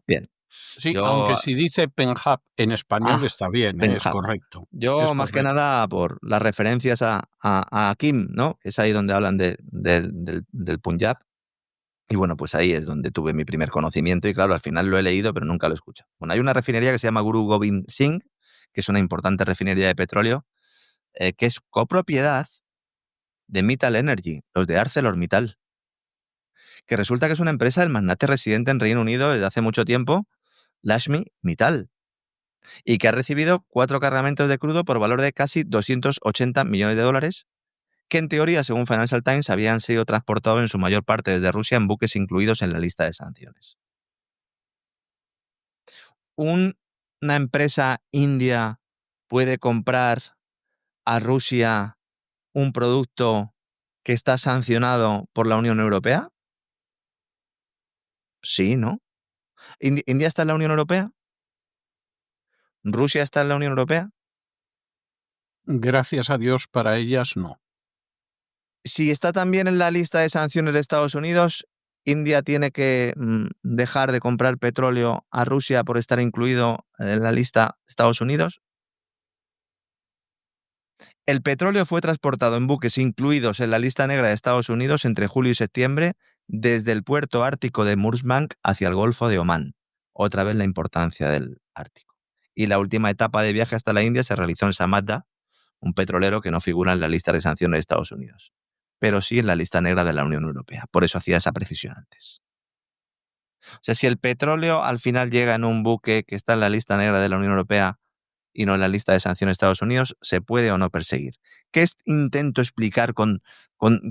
Bien. Sí, aunque si dice Punjab en español está bien, es correcto. Yo, más que nada, por las referencias a Kim, ¿no? Que es ahí donde hablan del Punjab. Y bueno, pues ahí es donde tuve mi primer conocimiento y claro, al final lo he leído, pero nunca lo he escuchado. Bueno, hay una refinería que se llama Guru Gobind Singh, que es una importante refinería de petróleo, que es copropiedad de Mittal Energy, los de ArcelorMittal, que resulta que es una empresa del magnate residente en Reino Unido desde hace mucho tiempo, Lakshmi Mittal, y que ha recibido 4 cargamentos de crudo por valor de casi 280 millones de dólares, que en teoría, según Financial Times, habían sido transportados en su mayor parte desde Rusia en buques incluidos en la lista de sanciones. ¿Una empresa india puede comprar a Rusia un producto que está sancionado por la Unión Europea? Sí, ¿no? ¿India está en la Unión Europea? ¿Rusia está en la Unión Europea? Gracias a Dios, para ellas no. Si está también en la lista de sanciones de Estados Unidos, ¿India tiene que dejar de comprar petróleo a Rusia por estar incluido en la lista de Estados Unidos? El petróleo fue transportado en buques incluidos en la lista negra de Estados Unidos entre julio y septiembre desde el puerto ártico de Murmansk hacia el Golfo de Omán. Otra vez la importancia del Ártico. Y la última etapa de viaje hasta la India se realizó en Samadda, un petrolero que no figura en la lista de sanciones de Estados Unidos, pero sí en la lista negra de la Unión Europea. Por eso hacía esa precisión antes. O sea, si el petróleo al final llega en un buque que está en la lista negra de la Unión Europea y no en la lista de sanciones de Estados Unidos, ¿se puede o no perseguir? ¿Qué intento explicar con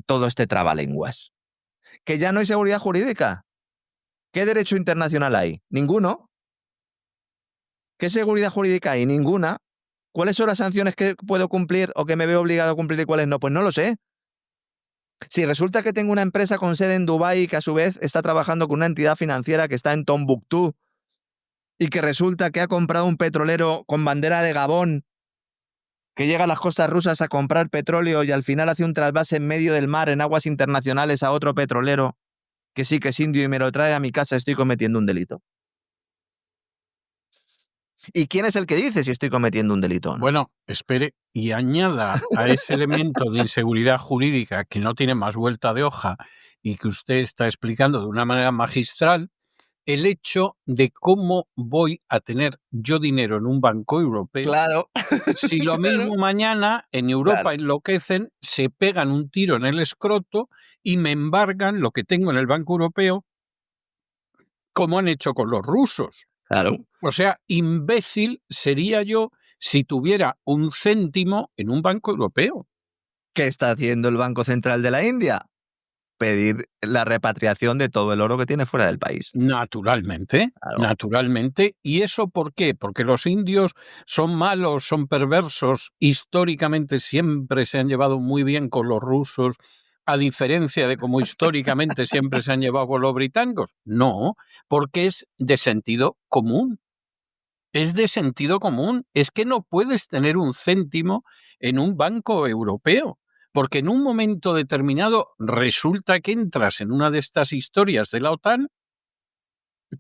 todo este trabalenguas? Que ya no hay seguridad jurídica. ¿Qué derecho internacional hay? Ninguno. ¿Qué seguridad jurídica hay? Ninguna. ¿Cuáles son las sanciones que puedo cumplir o que me veo obligado a cumplir y cuáles no? Pues no lo sé. Si resulta que tengo una empresa con sede en Dubái que a su vez está trabajando con una entidad financiera que está en Tombuctú y que resulta que ha comprado un petrolero con bandera de Gabón que llega a las costas rusas a comprar petróleo y al final hace un trasvase en medio del mar en aguas internacionales a otro petrolero que sí que es indio y me lo trae a mi casa, estoy cometiendo un delito. ¿Y quién es el que dice si estoy cometiendo un delito o no? Bueno, espere y añada a ese elemento de inseguridad jurídica que no tiene más vuelta de hoja y que usted está explicando de una manera magistral, el hecho de cómo voy a tener yo dinero en un banco europeo. Claro. Si lo mismo mañana en Europa enloquecen, se pegan un tiro en el escroto y me embargan lo que tengo en el Banco Europeo, como han hecho con los rusos. Claro. O sea, imbécil sería yo si tuviera un céntimo en un banco europeo. ¿Qué está haciendo el Banco Central de la India? Pedir la repatriación de todo el oro que tiene fuera del país. Naturalmente, Claro. naturalmente. ¿Y eso por qué? Porque los indios son malos, son perversos, históricamente siempre se han llevado muy bien con los rusos, a diferencia de cómo históricamente siempre se han llevado con los británicos. No, porque es de sentido común. Es de sentido común. Es que no puedes tener un céntimo en un banco europeo, porque en un momento determinado resulta que entras en una de estas historias de la OTAN,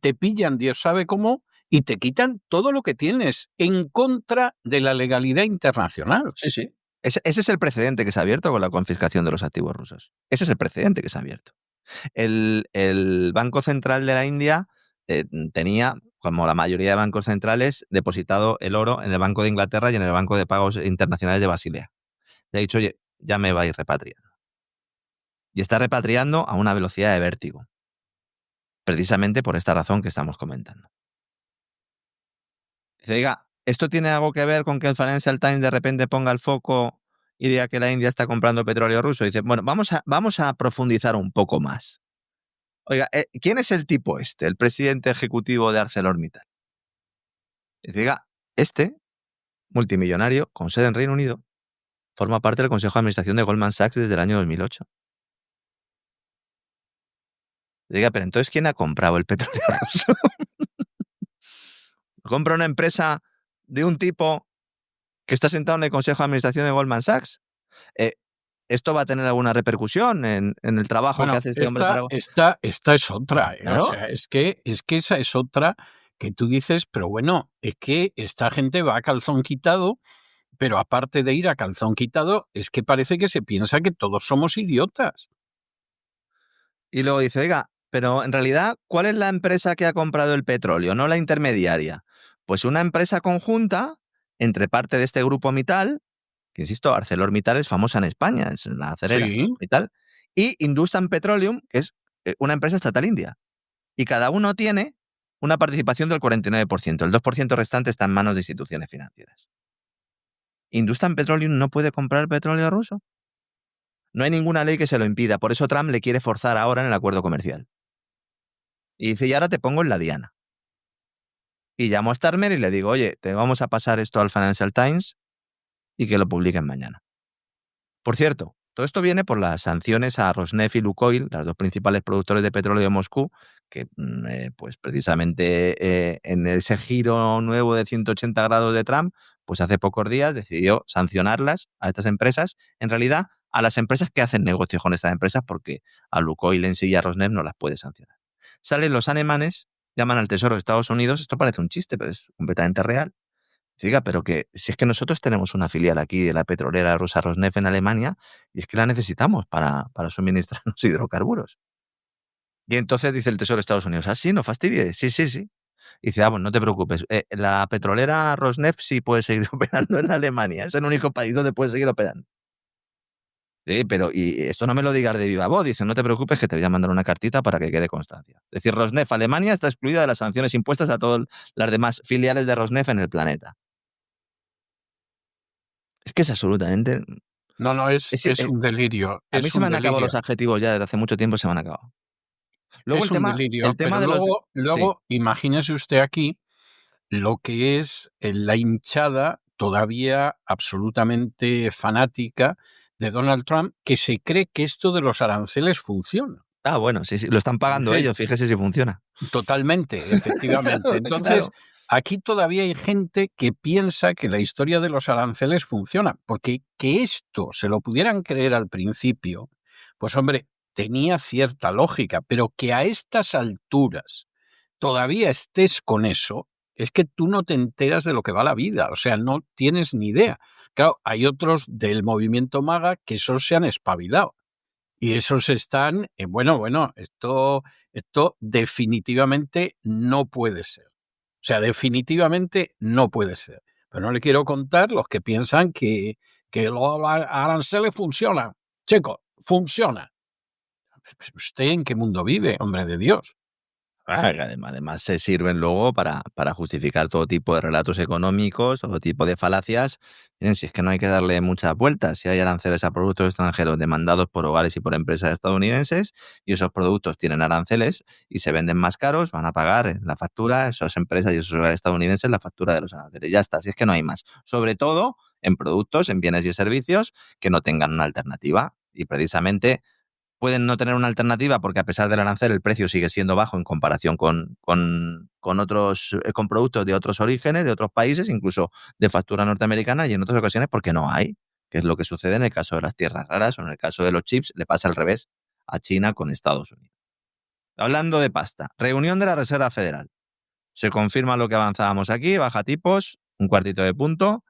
te pillan Dios sabe cómo y te quitan todo lo que tienes en contra de la legalidad internacional. Sí, sí. Ese es el precedente que se ha abierto con la confiscación de los activos rusos. Ese es el precedente que se ha abierto. El Banco Central de la India tenía, como la mayoría de bancos centrales, depositado el oro en el Banco de Inglaterra y en el Banco de Pagos Internacionales de Basilea. Le ha dicho, oye, ya me vais repatriando. Y está repatriando a una velocidad de vértigo. Precisamente por esta razón que estamos comentando. Dice, oiga, ¿esto tiene algo que ver con que el Financial Times de repente ponga el foco y diga que la India está comprando petróleo ruso? Dice, bueno, vamos a profundizar un poco más. Oiga, ¿quién es el tipo este, el presidente ejecutivo de ArcelorMittal? Dice, oiga, este multimillonario con sede en Reino Unido forma parte del Consejo de Administración de Goldman Sachs desde el año 2008. Diga, pero entonces, ¿quién ha comprado el petróleo ruso? ¿Compra una empresa de un tipo que está sentado en el Consejo de Administración de Goldman Sachs? ¿Esto va a tener alguna repercusión en el trabajo que hace este hombre para...? Esta es otra. Claro. O sea, es que esa es otra que tú dices, pero bueno, es que esta gente va a calzón quitado, pero aparte de ir a calzón quitado, es que parece que se piensa que todos somos idiotas. Y luego dice, oiga, pero en realidad, ¿cuál es la empresa que ha comprado el petróleo, no la intermediaria? Pues una empresa conjunta entre parte de este grupo Mittal, que insisto, ArcelorMittal es famosa en España, es la acerera, Sí. Mittal, y Hindustan Petroleum, que es una empresa estatal india. Y cada uno tiene una participación del 49%. El 2% restante está en manos de instituciones financieras. ¿Hindustan Petroleum no puede comprar petróleo ruso? No hay ninguna ley que se lo impida. Por eso Trump le quiere forzar ahora en el acuerdo comercial. Y dice, y ahora te pongo en la diana. Y llamo a Starmer y le digo, oye, te vamos a pasar esto al Financial Times y que lo publiquen mañana. Por cierto, todo esto viene por las sanciones a Rosneft y Lukoil, las dos principales productores de petróleo de Moscú, que pues precisamente en ese giro nuevo de 180 grados de Trump, pues hace pocos días decidió sancionarlas a estas empresas, en realidad a las empresas que hacen negocios con estas empresas, porque a Lukoil en sí y a Rosneft no las puede sancionar. Salen los alemanes, llaman al Tesoro de Estados Unidos, esto parece un chiste, pero es completamente real. Diga, pero que si es que nosotros tenemos una filial aquí de la petrolera rusa Rosneft en Alemania y es que la necesitamos para suministrarnos hidrocarburos. Y entonces dice el Tesoro de Estados Unidos, ¿ah, sí? ¿No fastidies? Sí. Y dice, pues no te preocupes, la petrolera Rosneft sí puede seguir operando en Alemania, es el único país donde puede seguir operando. Sí, pero y esto no me lo digas de viva voz, dice, no te preocupes que te voy a mandar una cartita para que quede constancia. Es decir, Rosneft Alemania está excluida de las sanciones impuestas a todas las demás filiales de Rosneft en el planeta. Es que es absolutamente... No, es un delirio. A mí se me han acabado los adjetivos ya desde hace mucho tiempo, se me han acabado. Luego es un delirio, el tema pero de luego imagínese usted aquí lo que es la hinchada todavía absolutamente fanática de Donald Trump, que se cree que esto de los aranceles funciona. Ah, bueno, sí, lo están pagando En fin. ellos, fíjese si funciona. Totalmente, efectivamente. Entonces, Claro. aquí todavía hay gente que piensa que la historia de los aranceles funciona, porque que esto se lo pudieran creer al principio, pues hombre, tenía cierta lógica, pero que a estas alturas todavía estés con eso, es que tú no te enteras de lo que va la vida, o sea, no tienes ni idea. Claro, hay otros del movimiento MAGA que esos se han espabilado. Y esos están, esto definitivamente no puede ser. O sea, definitivamente no puede ser. Pero no le quiero contar los que piensan que los aranceles funcionan. Chico, funciona. ¿Usted en qué mundo vive, hombre de Dios? Además se sirven luego para justificar todo tipo de relatos económicos, todo tipo de falacias. Miren, si es que no hay que darle muchas vueltas, si hay aranceles a productos extranjeros demandados por hogares y por empresas estadounidenses y esos productos tienen aranceles y se venden más caros, van a pagar en la factura esas empresas y esos hogares estadounidenses la factura de los aranceles. Ya está, si es que no hay más. Sobre todo en productos, en bienes y servicios que no tengan una alternativa. Y precisamente pueden no tener una alternativa porque a pesar del arancel el precio sigue siendo bajo en comparación con otros con productos de otros orígenes, de otros países, incluso de factura norteamericana, y en otras ocasiones porque no hay, que es lo que sucede en el caso de las tierras raras o en el caso de los chips, le pasa al revés a China con Estados Unidos. Hablando de pasta, reunión de la Reserva Federal. Se confirma lo que avanzábamos aquí, baja tipos, un cuartito de punto,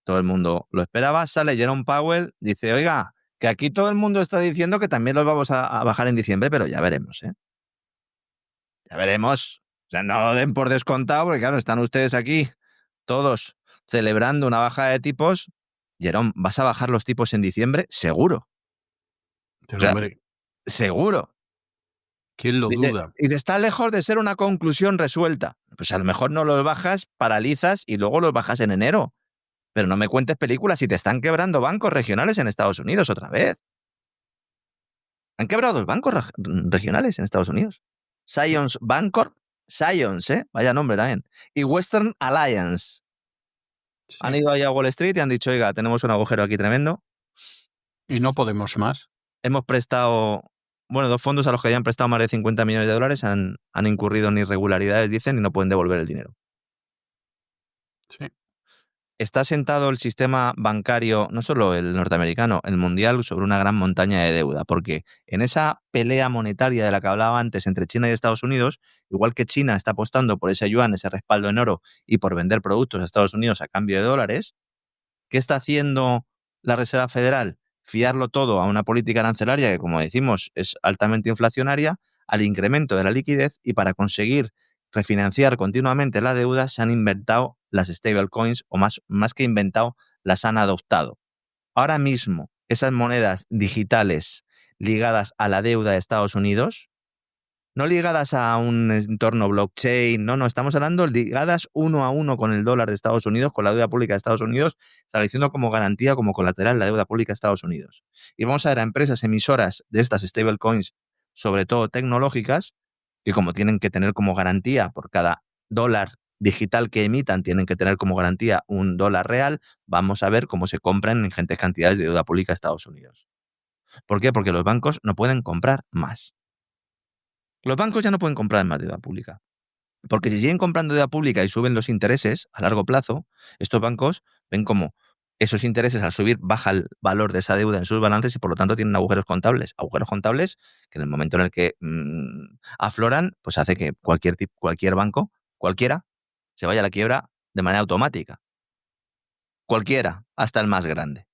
todo el mundo lo esperaba, sale Jerome Powell, dice, oiga, que aquí todo el mundo está diciendo que también los vamos a bajar en diciembre, pero ya veremos, ¿eh? Ya veremos. O sea, no lo den por descontado, porque claro, están ustedes aquí todos celebrando una baja de tipos. Jerome, ¿vas a bajar los tipos en diciembre? Seguro. Pero, O sea, hombre, seguro. ¿quién lo duda? Y está lejos de ser una conclusión resuelta. Pues a lo mejor no los bajas, paralizas y luego los bajas en enero. Pero no me cuentes películas si te están quebrando bancos regionales en Estados Unidos otra vez. Han quebrado dos bancos regionales en Estados Unidos. Zions Bancorp, Zions, vaya nombre también. Y Western Alliance. Sí. Han ido ahí a Wall Street y han dicho, oiga, tenemos un agujero aquí tremendo. Y no podemos más. Hemos prestado, dos fondos a los que habían prestado más de 50 millones de dólares han incurrido en irregularidades, dicen, y no pueden devolver el dinero. Sí. Está sentado el sistema bancario, no solo el norteamericano, el mundial, sobre una gran montaña de deuda, porque en esa pelea monetaria de la que hablaba antes entre China y Estados Unidos, igual que China está apostando por ese yuan, ese respaldo en oro, y por vender productos a Estados Unidos a cambio de dólares, ¿qué está haciendo la Reserva Federal? Fiarlo todo a una política arancelaria que, como decimos, es altamente inflacionaria, al incremento de la liquidez, y para conseguir refinanciar continuamente la deuda se han inventado las stablecoins, o más que inventado, las han adoptado. Ahora mismo, esas monedas digitales ligadas a la deuda de Estados Unidos, no ligadas a un entorno blockchain, no, estamos hablando ligadas uno a uno con el dólar de Estados Unidos, con la deuda pública de Estados Unidos, estableciendo como garantía, como colateral la deuda pública de Estados Unidos. Y vamos a ver a empresas emisoras de estas stablecoins, sobre todo tecnológicas, que como tienen que tener como garantía por cada dólar digital que emitan, tienen que tener como garantía un dólar real, vamos a ver cómo se compran en ingentes cantidades de deuda pública de Estados Unidos. ¿Por qué? Porque los bancos no pueden comprar más. Los bancos ya no pueden comprar más deuda pública. Porque si siguen comprando deuda pública y suben los intereses a largo plazo, estos bancos ven como esos intereses al subir baja el valor de esa deuda en sus balances y por lo tanto tienen agujeros contables. Agujeros contables que en el momento en el que afloran, pues hace que cualquier banco, cualquiera, se vaya a la quiebra de manera automática. Cualquiera, hasta el más grande.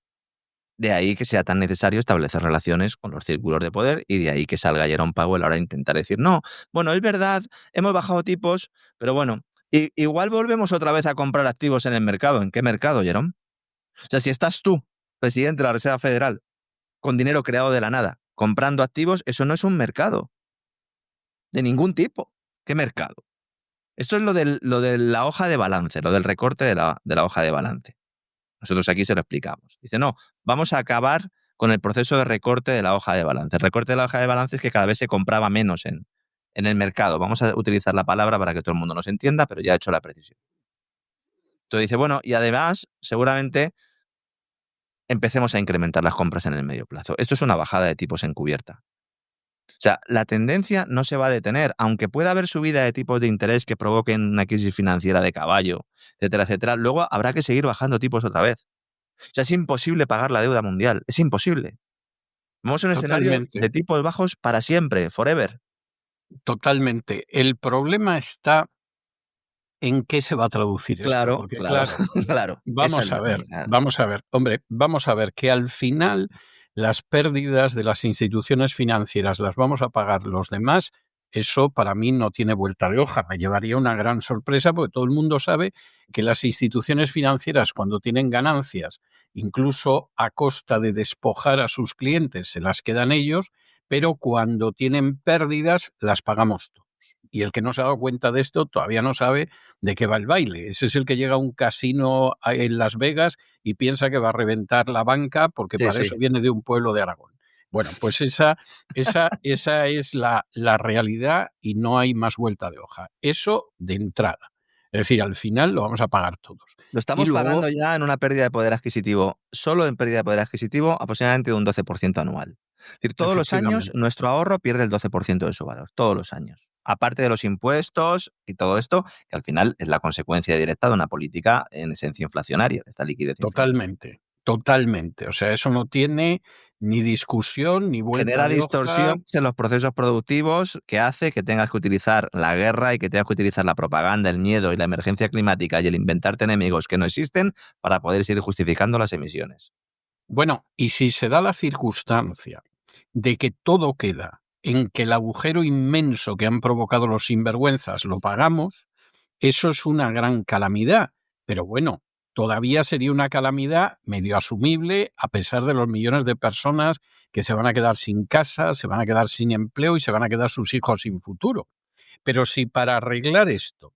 De ahí que sea tan necesario establecer relaciones con los círculos de poder y de ahí que salga Jerome Powell ahora a intentar decir, no, bueno, es verdad, hemos bajado tipos, pero bueno, igual volvemos otra vez a comprar activos en el mercado. ¿En qué mercado, Jerome? O sea, si estás tú, presidente de la Reserva Federal, con dinero creado de la nada, comprando activos, eso no es un mercado. De ningún tipo. ¿Qué mercado? Esto es lo de la hoja de balance, lo del recorte de la hoja de balance. Nosotros aquí se lo explicamos. Dice, no, vamos a acabar con el proceso de recorte de la hoja de balance. El recorte de la hoja de balance es que cada vez se compraba menos en el mercado. Vamos a utilizar la palabra para que todo el mundo nos entienda, pero ya he hecho la precisión. Entonces dice, bueno, y además, seguramente empecemos a incrementar las compras en el medio plazo. Esto es una bajada de tipos encubierta. O sea, la tendencia no se va a detener, aunque pueda haber subida de tipos de interés que provoquen una crisis financiera de caballo, etcétera, etcétera. Luego habrá que seguir bajando tipos otra vez. O sea, es imposible pagar la deuda mundial. Es imposible. Vamos a un escenario Totalmente, de tipos bajos para siempre, forever. totalmente. El problema está en qué se va a traducir esto, Claro, porque claro, claro, claro. Esa es la... claro. vamos a ver, hombre, vamos a ver que al final las pérdidas de las instituciones financieras las vamos a pagar los demás. Eso para mí no tiene vuelta de hoja. Me llevaría una gran sorpresa porque todo el mundo sabe que las instituciones financieras, cuando tienen ganancias, incluso a costa de despojar a sus clientes, se las quedan ellos, pero cuando tienen pérdidas las pagamos todos. Y el que no se ha dado cuenta de esto todavía no sabe de qué va el baile. Ese es el que llega a un casino en Las Vegas y piensa que va a reventar la banca porque Sí, para sí. eso viene de un pueblo de Aragón. Bueno, pues esa es la realidad y no hay más vuelta de hoja. Eso de entrada. Es decir, al final lo vamos a pagar todos. Lo Y estamos luego, pagando ya en una pérdida de poder adquisitivo, solo en pérdida de poder adquisitivo, aproximadamente de un 12% anual. Es decir, todos los años efectivamente, nuestro ahorro pierde el 12% de su valor, todos los años. Aparte de los impuestos y todo esto, que al final es la consecuencia directa de una política en esencia inflacionaria, de esta liquidez inflacionaria. totalmente, totalmente. O sea, eso no tiene ni discusión ni vuelta Genera de hoja. distorsiones en los procesos productivos que hace que tengas que utilizar la guerra y que tengas que utilizar la propaganda, el miedo y la emergencia climática y el inventarte enemigos que no existen para poder seguir justificando las emisiones. Bueno, y si se da la circunstancia de que todo queda en que el agujero inmenso que han provocado los sinvergüenzas lo pagamos, eso es una gran calamidad. Pero bueno, todavía sería una calamidad medio asumible a pesar de los millones de personas que se van a quedar sin casa, se van a quedar sin empleo y se van a quedar sus hijos sin futuro. Pero si para arreglar esto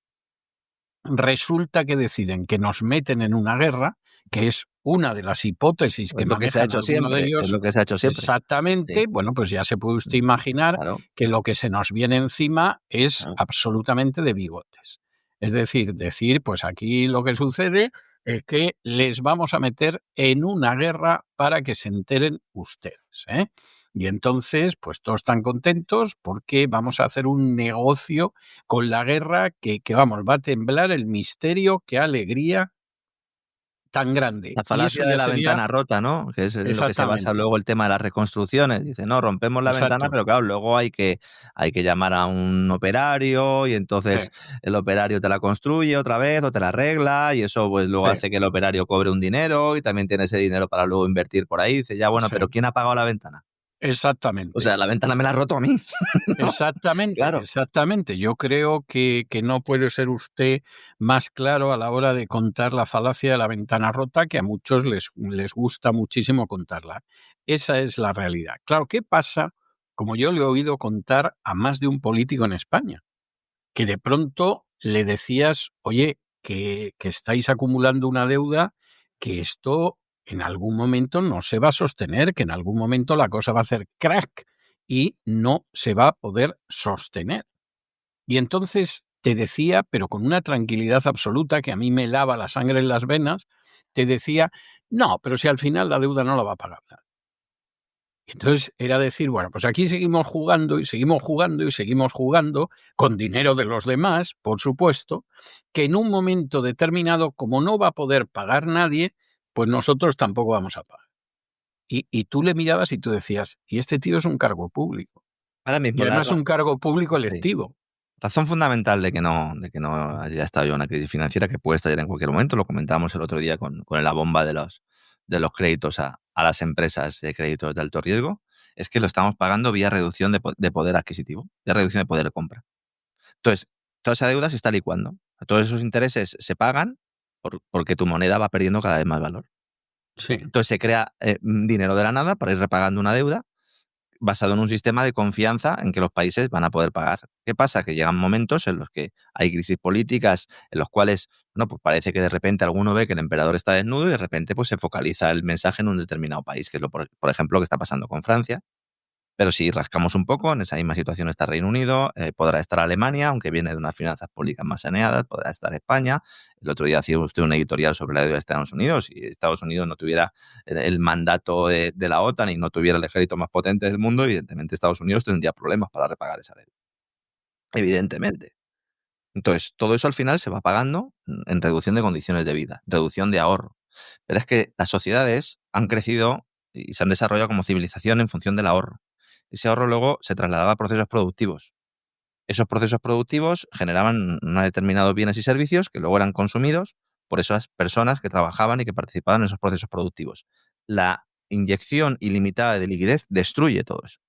resulta que deciden que nos meten en una guerra, que es una de las hipótesis que Es lo que se ha manejan hecho algunos de siempre, es ellos lo que se ha hecho siempre. exactamente, Sí, bueno, pues ya se puede usted imaginar claro, que lo que se nos viene encima es claro. absolutamente de bigotes. Es decir, pues aquí lo que sucede es que les vamos a meter en una guerra para que se enteren ustedes, ¿eh? Y entonces, pues todos están contentos porque vamos a hacer un negocio con la guerra que vamos, va a temblar el misterio, qué alegría tan grande. La Y eso falacia de ya la sería ventana rota, ¿no? Que es en lo que se basa exactamente, luego el tema de las reconstrucciones. Dice, no, rompemos la ventana, exacto. pero claro, luego hay que llamar a un operario y Sí, entonces el operario te la construye otra vez o te la arregla y eso pues luego sí, hace que el operario cobre un dinero y también tiene ese dinero para luego invertir por ahí. Dice, ya bueno, sí, pero ¿quién ha pagado la ventana? O exactamente. sea, la ventana me la ha roto a mí. ¿No? Exactamente, Claro. exactamente. Yo creo que no puede ser usted más claro a la hora de contar la falacia de la ventana rota, que a muchos les gusta muchísimo contarla. Esa es la realidad. Claro, ¿qué pasa? Como yo le he oído contar a más de un político en España, que de pronto le decías, oye, que estáis acumulando una deuda, que esto en algún momento no se va a sostener, que en algún momento la cosa va a hacer crack y no se va a poder sostener. Y entonces te decía, pero con una tranquilidad absoluta que a mí me lava la sangre en las venas, te decía, no, pero si al final la deuda no la va a pagar nadie. Entonces era decir, bueno, pues aquí seguimos jugando y seguimos jugando y seguimos jugando con dinero de los demás, por supuesto, que en un momento determinado, como no va a poder pagar nadie, pues nosotros tampoco vamos a pagar. Y tú le mirabas y tú decías, y este tío es un cargo público. Ahora Y mismo además un cargo público sí. electivo. Razón fundamental de que no haya estallado una crisis financiera que puede estallar en cualquier momento, lo comentábamos el otro día con la bomba de los créditos a las empresas de créditos de alto riesgo, es que lo estamos pagando vía reducción de poder adquisitivo, vía reducción de poder de compra. Entonces, toda esa deuda se está licuando. Todos esos intereses se pagan porque tu moneda va perdiendo cada vez más valor. Sí, Entonces se crea dinero de la nada para ir repagando una deuda basado en un sistema de confianza en que los países van a poder pagar. ¿Qué pasa? Que llegan momentos en los que hay crisis políticas, en los cuales, bueno, pues parece que de repente alguno ve que el emperador está desnudo y de repente pues se focaliza el mensaje en un determinado país, que es por ejemplo lo que está pasando con Francia. Pero si rascamos un poco, en esa misma situación está Reino Unido, podrá estar Alemania, aunque viene de unas finanzas públicas más saneadas, podrá estar España. El otro día hacía usted un editorial sobre la deuda de Estados Unidos. Si Estados Unidos no tuviera el mandato de la OTAN y no tuviera el ejército más potente del mundo, evidentemente Estados Unidos tendría problemas para repagar esa deuda. Evidentemente. Entonces, todo eso al final se va pagando en reducción de condiciones de vida, reducción de ahorro. Pero es que las sociedades han crecido y se han desarrollado como civilización en función del ahorro. Ese ahorro luego se trasladaba a procesos productivos. Esos procesos productivos generaban unos determinados bienes y servicios que luego eran consumidos por esas personas que trabajaban y que participaban en esos procesos productivos. La inyección ilimitada de liquidez destruye todo eso.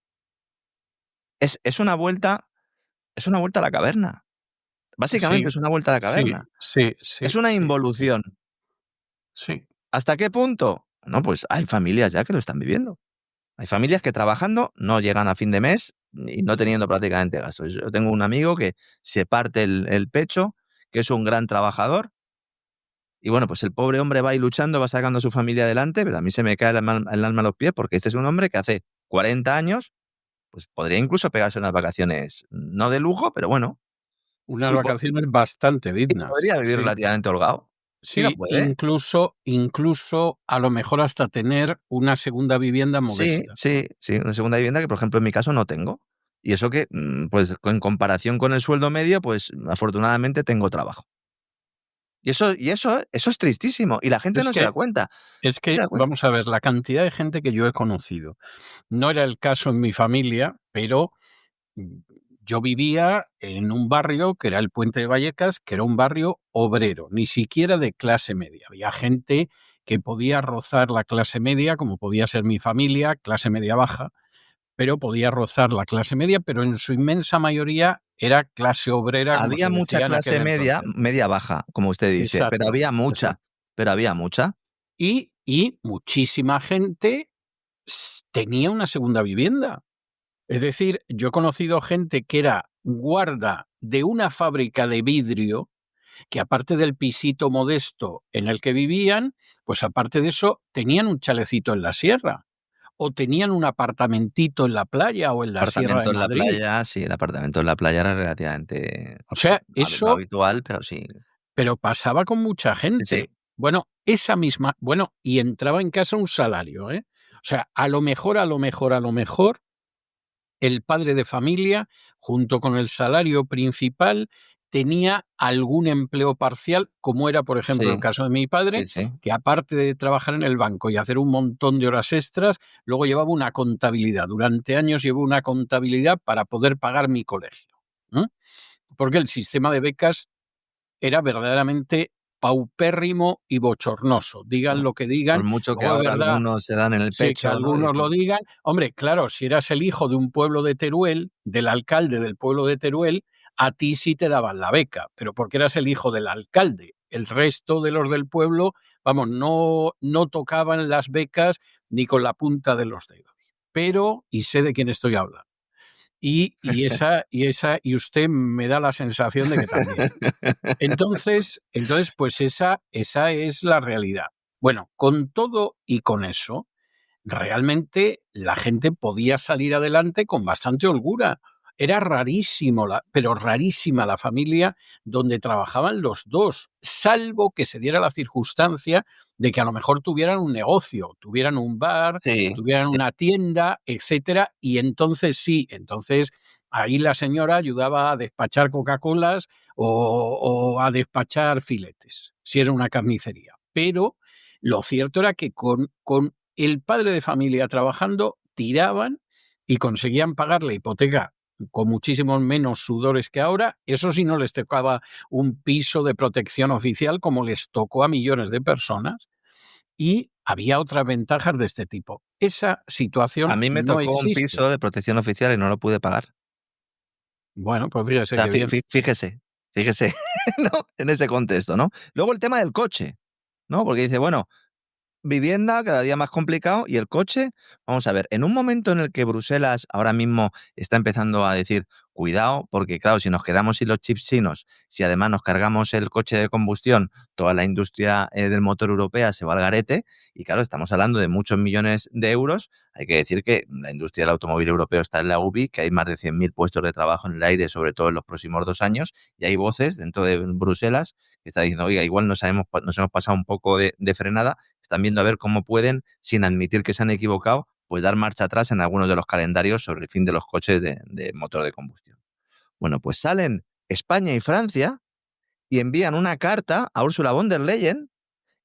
Es una vuelta a la caverna. Básicamente Sí, es una vuelta a la sí, caverna. sí, Es sí, una sí, involución. sí. ¿Hasta qué punto? No, pues hay familias ya que lo están viviendo. Hay familias que trabajando no llegan a fin de mes y no teniendo prácticamente gastos. Yo tengo un amigo que se parte el pecho, que es un gran trabajador, y bueno, pues el pobre hombre va ahí luchando, va sacando a su familia adelante, pero a mí se me cae el alma a los pies porque este es un hombre que hace 40 años, pues podría incluso pegarse unas vacaciones, no de lujo, pero bueno, Unas y, vacaciones bastante y dignas. podría vivir Sí. relativamente holgado. Y no Sí, puede. incluso a lo mejor hasta tener una segunda vivienda Sí, modesta. sí, sí, una segunda vivienda que, por ejemplo, en mi caso no tengo. Y eso que, pues, en comparación con el sueldo medio, pues, afortunadamente tengo trabajo. Y eso es tristísimo, y la gente Es no se que, da cuenta, es no se que, da cuenta. vamos a ver, la cantidad de gente que yo he conocido. No era el caso en mi familia, pero mm, yo vivía en un barrio que era el Puente de Vallecas, que era un barrio obrero, ni siquiera de clase media. Había gente que podía rozar la clase media, como podía ser mi familia, clase media baja, pero podía rozar la clase media, pero en su inmensa mayoría era clase obrera, como Había se mucha decía en aquel clase media, entonces. media baja, como usted dice, pero Exacto, había mucha, exacto. pero había mucha. Y muchísima gente tenía una segunda vivienda. Es decir, yo he conocido gente que era guarda de una fábrica de vidrio, que aparte del pisito modesto en el que vivían, pues aparte de eso, tenían un chalecito en la sierra, o tenían un apartamentito en la playa o en la Sierra de Apartamento en la Madrid. playa, sí, el apartamento en la playa era relativamente O sea, no eso, habitual, pero sí. pero pasaba con mucha Sí, sí. gente. Bueno, y entraba en casa un salario, ¿eh? O sea, a lo mejor, el padre de familia, junto con el salario principal, tenía algún empleo parcial, como era, por ejemplo, el Sí, caso de mi sí, padre, sí. que aparte de trabajar en el banco y hacer un montón de horas extras, luego llevaba una contabilidad. Durante años llevó una contabilidad para poder pagar mi colegio. ¿M? Porque el sistema de becas era verdaderamente paupérrimo y bochornoso. Digan Bueno, lo que por digan, mucho que luego de ahora verdad. algunos se dan en el Sí, que pecho, ¿no? algunos lo Dicen, digan. Hombre, claro, si eras el hijo de un pueblo de Teruel, del alcalde del pueblo de Teruel, a ti sí te daban la beca, pero porque eras el hijo del alcalde. El resto de los del pueblo, vamos, no tocaban las becas ni con la punta de los dedos. Pero, y sé de quién estoy hablando. Y usted me da la sensación de que también. Entonces, pues esa es la realidad. Bueno, con todo y con eso, realmente la gente podía salir adelante con bastante holgura. Era rarísimo, pero rarísima la familia donde trabajaban los dos, salvo que se diera la circunstancia de que a lo mejor tuvieran un negocio, tuvieran un bar, sí, tuvieran sí. una tienda, etcétera, y entonces sí, entonces ahí la señora ayudaba a despachar Coca-Colas o a despachar filetes, si era una carnicería. Pero lo cierto era que con el padre de familia trabajando, tiraban y conseguían pagar la hipoteca con muchísimos menos sudores que ahora. Eso sí, no les tocaba un piso de protección oficial como les tocó a millones de personas. Y había otras ventajas de este tipo. Esa A situación mí me no tocó un existe. piso de protección oficial y no lo pude pagar. Bueno, pues O fíjese sea, qué bien. fíjese, ¿no? En ese contexto, ¿no? Luego el tema del coche, ¿no? Porque dice, bueno, vivienda cada día más complicado y el coche, vamos a ver, en un momento en el que Bruselas ahora mismo está empezando a decir, cuidado, porque claro, si nos quedamos sin los chips chinos, si además nos cargamos el coche de combustión, toda la industria del motor europea se va al garete, y claro, estamos hablando de muchos millones de euros. Hay que decir que la industria del automóvil europeo está en la UBI, que hay más de 100.000 puestos de trabajo en el aire, sobre todo en los próximos 2 años, y hay voces dentro de Bruselas que están diciendo, oiga, igual nos hemos pasado un poco de frenada, están viendo a ver cómo pueden, sin admitir que se han equivocado, pues dar marcha atrás en algunos de los calendarios sobre el fin de los coches de motor de combustión. Bueno, pues salen España y Francia y envían una carta a Ursula von der Leyen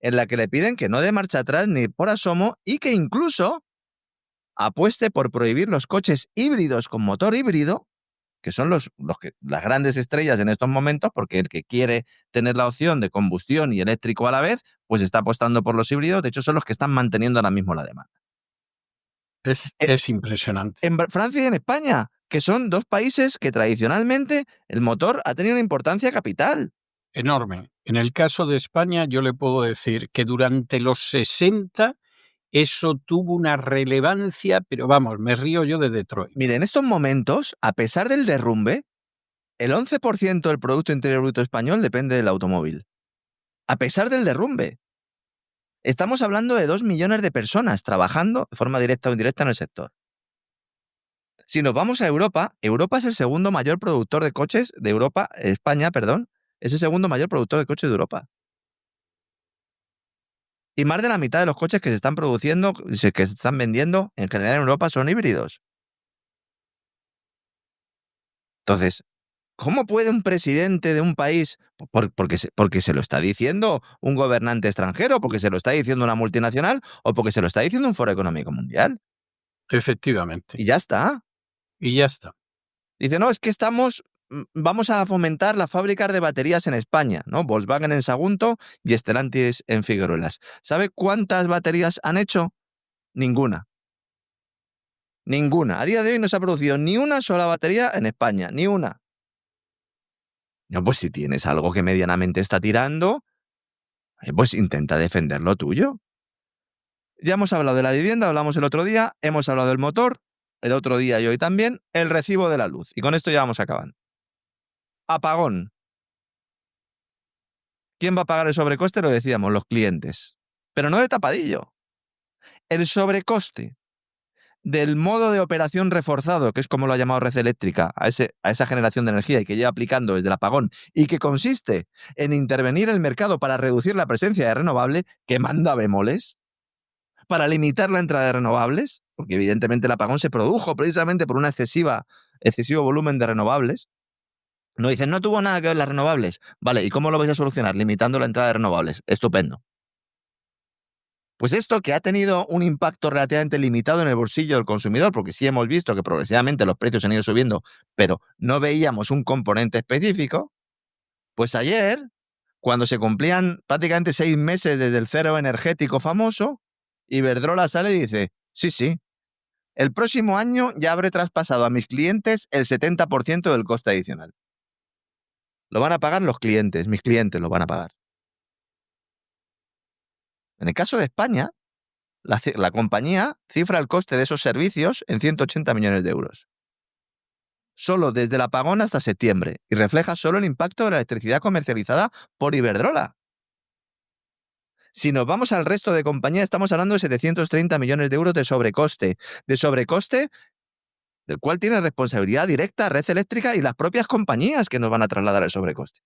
en la que le piden que no dé marcha atrás ni por asomo y que incluso apueste por prohibir los coches híbridos con motor híbrido, que son las grandes estrellas en estos momentos, porque el que quiere tener la opción de combustión y eléctrico a la vez, pues está apostando por los híbridos. De hecho, son los que están manteniendo ahora mismo la demanda. Es impresionante. En Francia y en España, que son 2 países que tradicionalmente el motor ha tenido una importancia capital. Enorme. En el caso de España, yo le puedo decir que durante los 60 eso tuvo una relevancia, pero vamos, me río yo de Detroit. Mire, en estos momentos, a pesar del derrumbe, el 11% del Producto Interior Bruto español depende del automóvil. A pesar del derrumbe. Estamos hablando de 2 millones de personas trabajando de forma directa o indirecta en el sector. Si nos vamos a Europa, Europa es el segundo mayor productor de coches de Europa, España, perdón, es el segundo mayor productor de coches de Europa. Y más de la mitad de los coches que se están produciendo, que se están vendiendo en general en Europa son híbridos. Entonces, ¿cómo puede un presidente de un país, porque se lo está diciendo un gobernante extranjero, porque se lo está diciendo una multinacional o porque se lo está diciendo un Foro Económico Mundial? Efectivamente. Y ya está. Y ya está. Dice, no, es que vamos a fomentar las fábricas de baterías en España, ¿no? Volkswagen en Sagunto y Stellantis en Figueruelas. ¿Sabe cuántas baterías han hecho? Ninguna. Ninguna. A día de hoy no se ha producido ni una sola batería en España, ni una. No, pues si tienes algo que medianamente está tirando, pues intenta defender lo tuyo. Ya hemos hablado de la vivienda, hablamos el otro día, hemos hablado del motor, el otro día y hoy también, el recibo de la luz. Y con esto ya vamos acabando. Apagón. ¿Quién va a pagar el sobrecoste? Lo decíamos, los clientes. Pero no de tapadillo. El sobrecoste del modo de operación reforzado, que es como lo ha llamado Red Eléctrica, a esa generación de energía y que lleva aplicando desde el apagón, y que consiste en intervenir el mercado para reducir la presencia de renovable, que manda bemoles, para limitar la entrada de renovables, porque evidentemente el apagón se produjo precisamente por un excesivo volumen de renovables. No dicen, no tuvo nada que ver las renovables. Vale, ¿y cómo lo vais a solucionar? Limitando la entrada de renovables. Estupendo. Pues esto, que ha tenido un impacto relativamente limitado en el bolsillo del consumidor, porque sí hemos visto que progresivamente los precios han ido subiendo, pero no veíamos un componente específico, pues ayer, cuando se cumplían prácticamente 6 meses desde el cero energético famoso, Iberdrola sale y dice, sí, el próximo año ya habré traspasado a mis clientes el 70% del coste adicional. Lo van a pagar los clientes, mis clientes lo van a pagar. En el caso de España, la compañía cifra el coste de esos servicios en 180 millones de euros. Solo desde el apagón hasta septiembre, y refleja solo el impacto de la electricidad comercializada por Iberdrola. Si nos vamos al resto de compañías, estamos hablando de 730 millones de euros de sobrecoste del cual tiene responsabilidad directa Red Eléctrica y las propias compañías que nos van a trasladar el sobrecoste.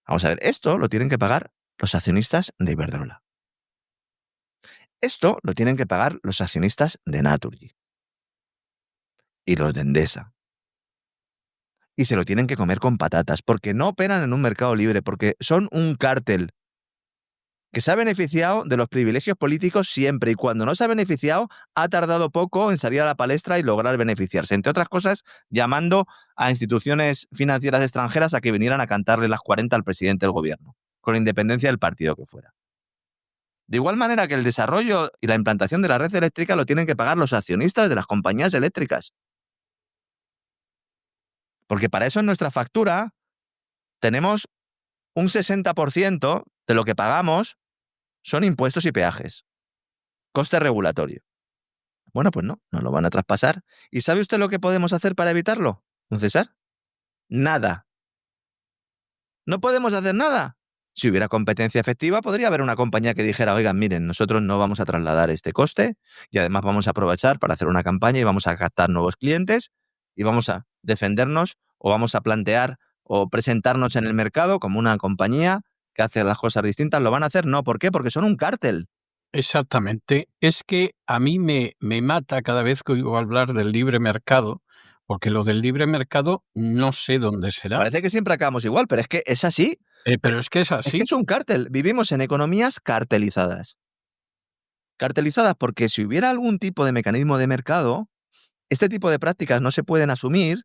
Vamos a ver, esto lo tienen que pagar los accionistas de Iberdrola. Esto lo tienen que pagar los accionistas de Naturgy y los de Endesa. Y se lo tienen que comer con patatas, porque no operan en un mercado libre, porque son un cártel que se ha beneficiado de los privilegios políticos siempre, y cuando no se ha beneficiado, ha tardado poco en salir a la palestra y lograr beneficiarse. Entre otras cosas, llamando a instituciones financieras extranjeras a que vinieran a cantarle las 40 al presidente del gobierno, con independencia del partido que fuera. De igual manera que el desarrollo y la implantación de la red eléctrica lo tienen que pagar los accionistas de las compañías eléctricas. Porque para eso en nuestra factura tenemos un 60% de lo que pagamos son impuestos y peajes, coste regulatorio. Bueno, pues no lo van a traspasar. ¿Y sabe usted lo que podemos hacer para evitarlo, don César? Nada. No podemos hacer nada. Si hubiera competencia efectiva, podría haber una compañía que dijera, oigan, miren, nosotros no vamos a trasladar este coste y además vamos a aprovechar para hacer una campaña y vamos a captar nuevos clientes y vamos a defendernos o vamos a plantear o presentarnos en el mercado como una compañía que hace las cosas distintas. ¿Lo van a hacer? No. ¿Por qué? Porque son un cártel. Exactamente. Es que a mí me mata cada vez que oigo hablar del libre mercado, porque lo del libre mercado no sé dónde será. Parece que siempre acabamos igual, pero es que es así. Pero es que es Es así. que es un cártel. Vivimos en economías cartelizadas. Cartelizadas porque si hubiera algún tipo de mecanismo de mercado, este tipo de prácticas no se pueden asumir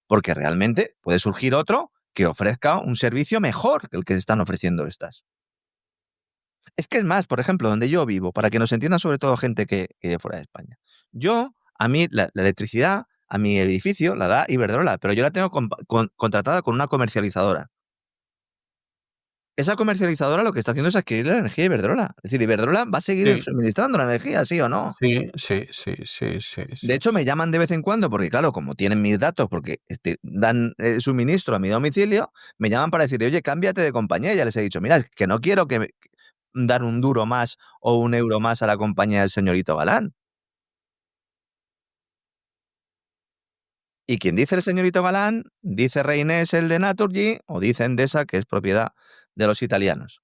porque realmente puede surgir otro que ofrezca un servicio mejor que el que están ofreciendo estas. Es que es más, por ejemplo, donde yo vivo, para que nos entiendan sobre todo gente que vive fuera de España. A mí, la electricidad, a mi edificio la da Iberdrola, pero yo la tengo contratada con una comercializadora. Esa comercializadora lo que está haciendo es adquirir la energía de Iberdrola. Es decir, Iberdrola va a seguir suministrando la energía, ¿sí o no? Sí. De hecho, me llaman de vez en cuando, porque claro, como tienen mis datos, porque dan suministro a mi domicilio, me llaman para decir, oye, cámbiate de compañía. Y ya les he dicho, mira, que no quiero dar un duro más o un euro más a la compañía del señorito Galán. Y quien dice el señorito Galán, dice Reynés el de Naturgy, o dice Endesa, que es propiedad de los italianos.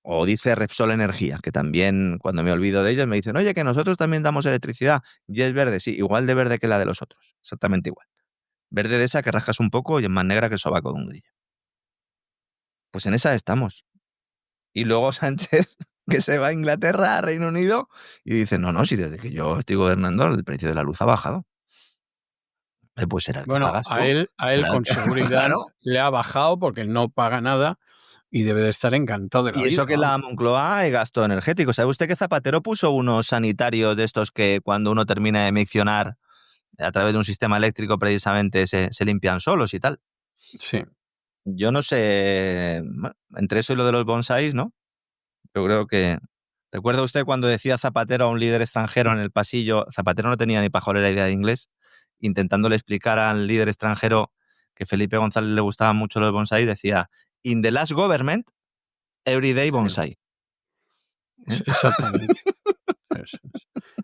O dice Repsol Energía, que también cuando me olvido de ellos me dicen, oye, que nosotros también damos electricidad y es verde, sí, igual de verde que la de los otros, exactamente igual. Verde de esa que rascas un poco y es más negra que el sobaco de un grillo. Pues en esa estamos. Y luego Sánchez, que se va a Inglaterra, a Reino Unido, y dice, no, si desde que yo estoy gobernando el precio de la luz ha bajado. Pues será el que pagas tú. A él con seguridad Claro. le ha bajado porque no paga nada y debe de estar encantado de la Y vida. eso que la Moncloa hay gasto energético. ¿Sabe usted que Zapatero puso unos sanitarios de estos que cuando uno termina de miccionar a través de un sistema eléctrico precisamente se limpian solos y tal? Sí. Yo no sé, entre eso y lo de los bonsáis, ¿no? Yo creo que... ¿Recuerda usted cuando decía Zapatero a un líder extranjero en el pasillo? Zapatero no tenía ni pajolera idea de inglés, intentándole explicar al líder extranjero que Felipe González le gustaban mucho los bonsáis, decía, in the last government, everyday bonsai. Exactamente.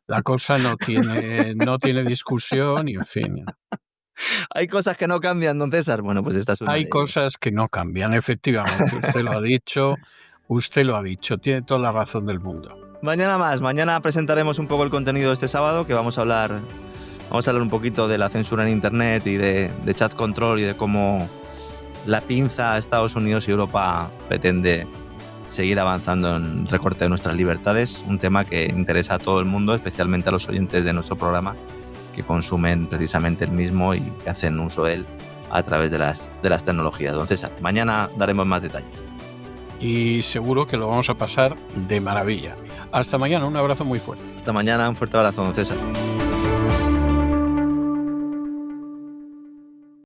La cosa no tiene discusión y en fin. Hay cosas que no cambian, don César. Bueno, pues esta es una de Hay ellas. cosas que no cambian, efectivamente. Usted lo ha dicho. Tiene toda la razón del mundo. Mañana presentaremos un poco el contenido de este sábado, que vamos a hablar un poquito de la censura en Internet y de chat control y de cómo la pinza a Estados Unidos y Europa pretende seguir avanzando en recorte de nuestras libertades, un tema que interesa a todo el mundo, especialmente a los oyentes de nuestro programa, que consumen precisamente el mismo y que hacen uso de él a través de las tecnologías. Don César, mañana daremos más detalles. Y seguro que lo vamos a pasar de maravilla. Hasta mañana, un abrazo muy fuerte. Hasta mañana, un fuerte abrazo, don César.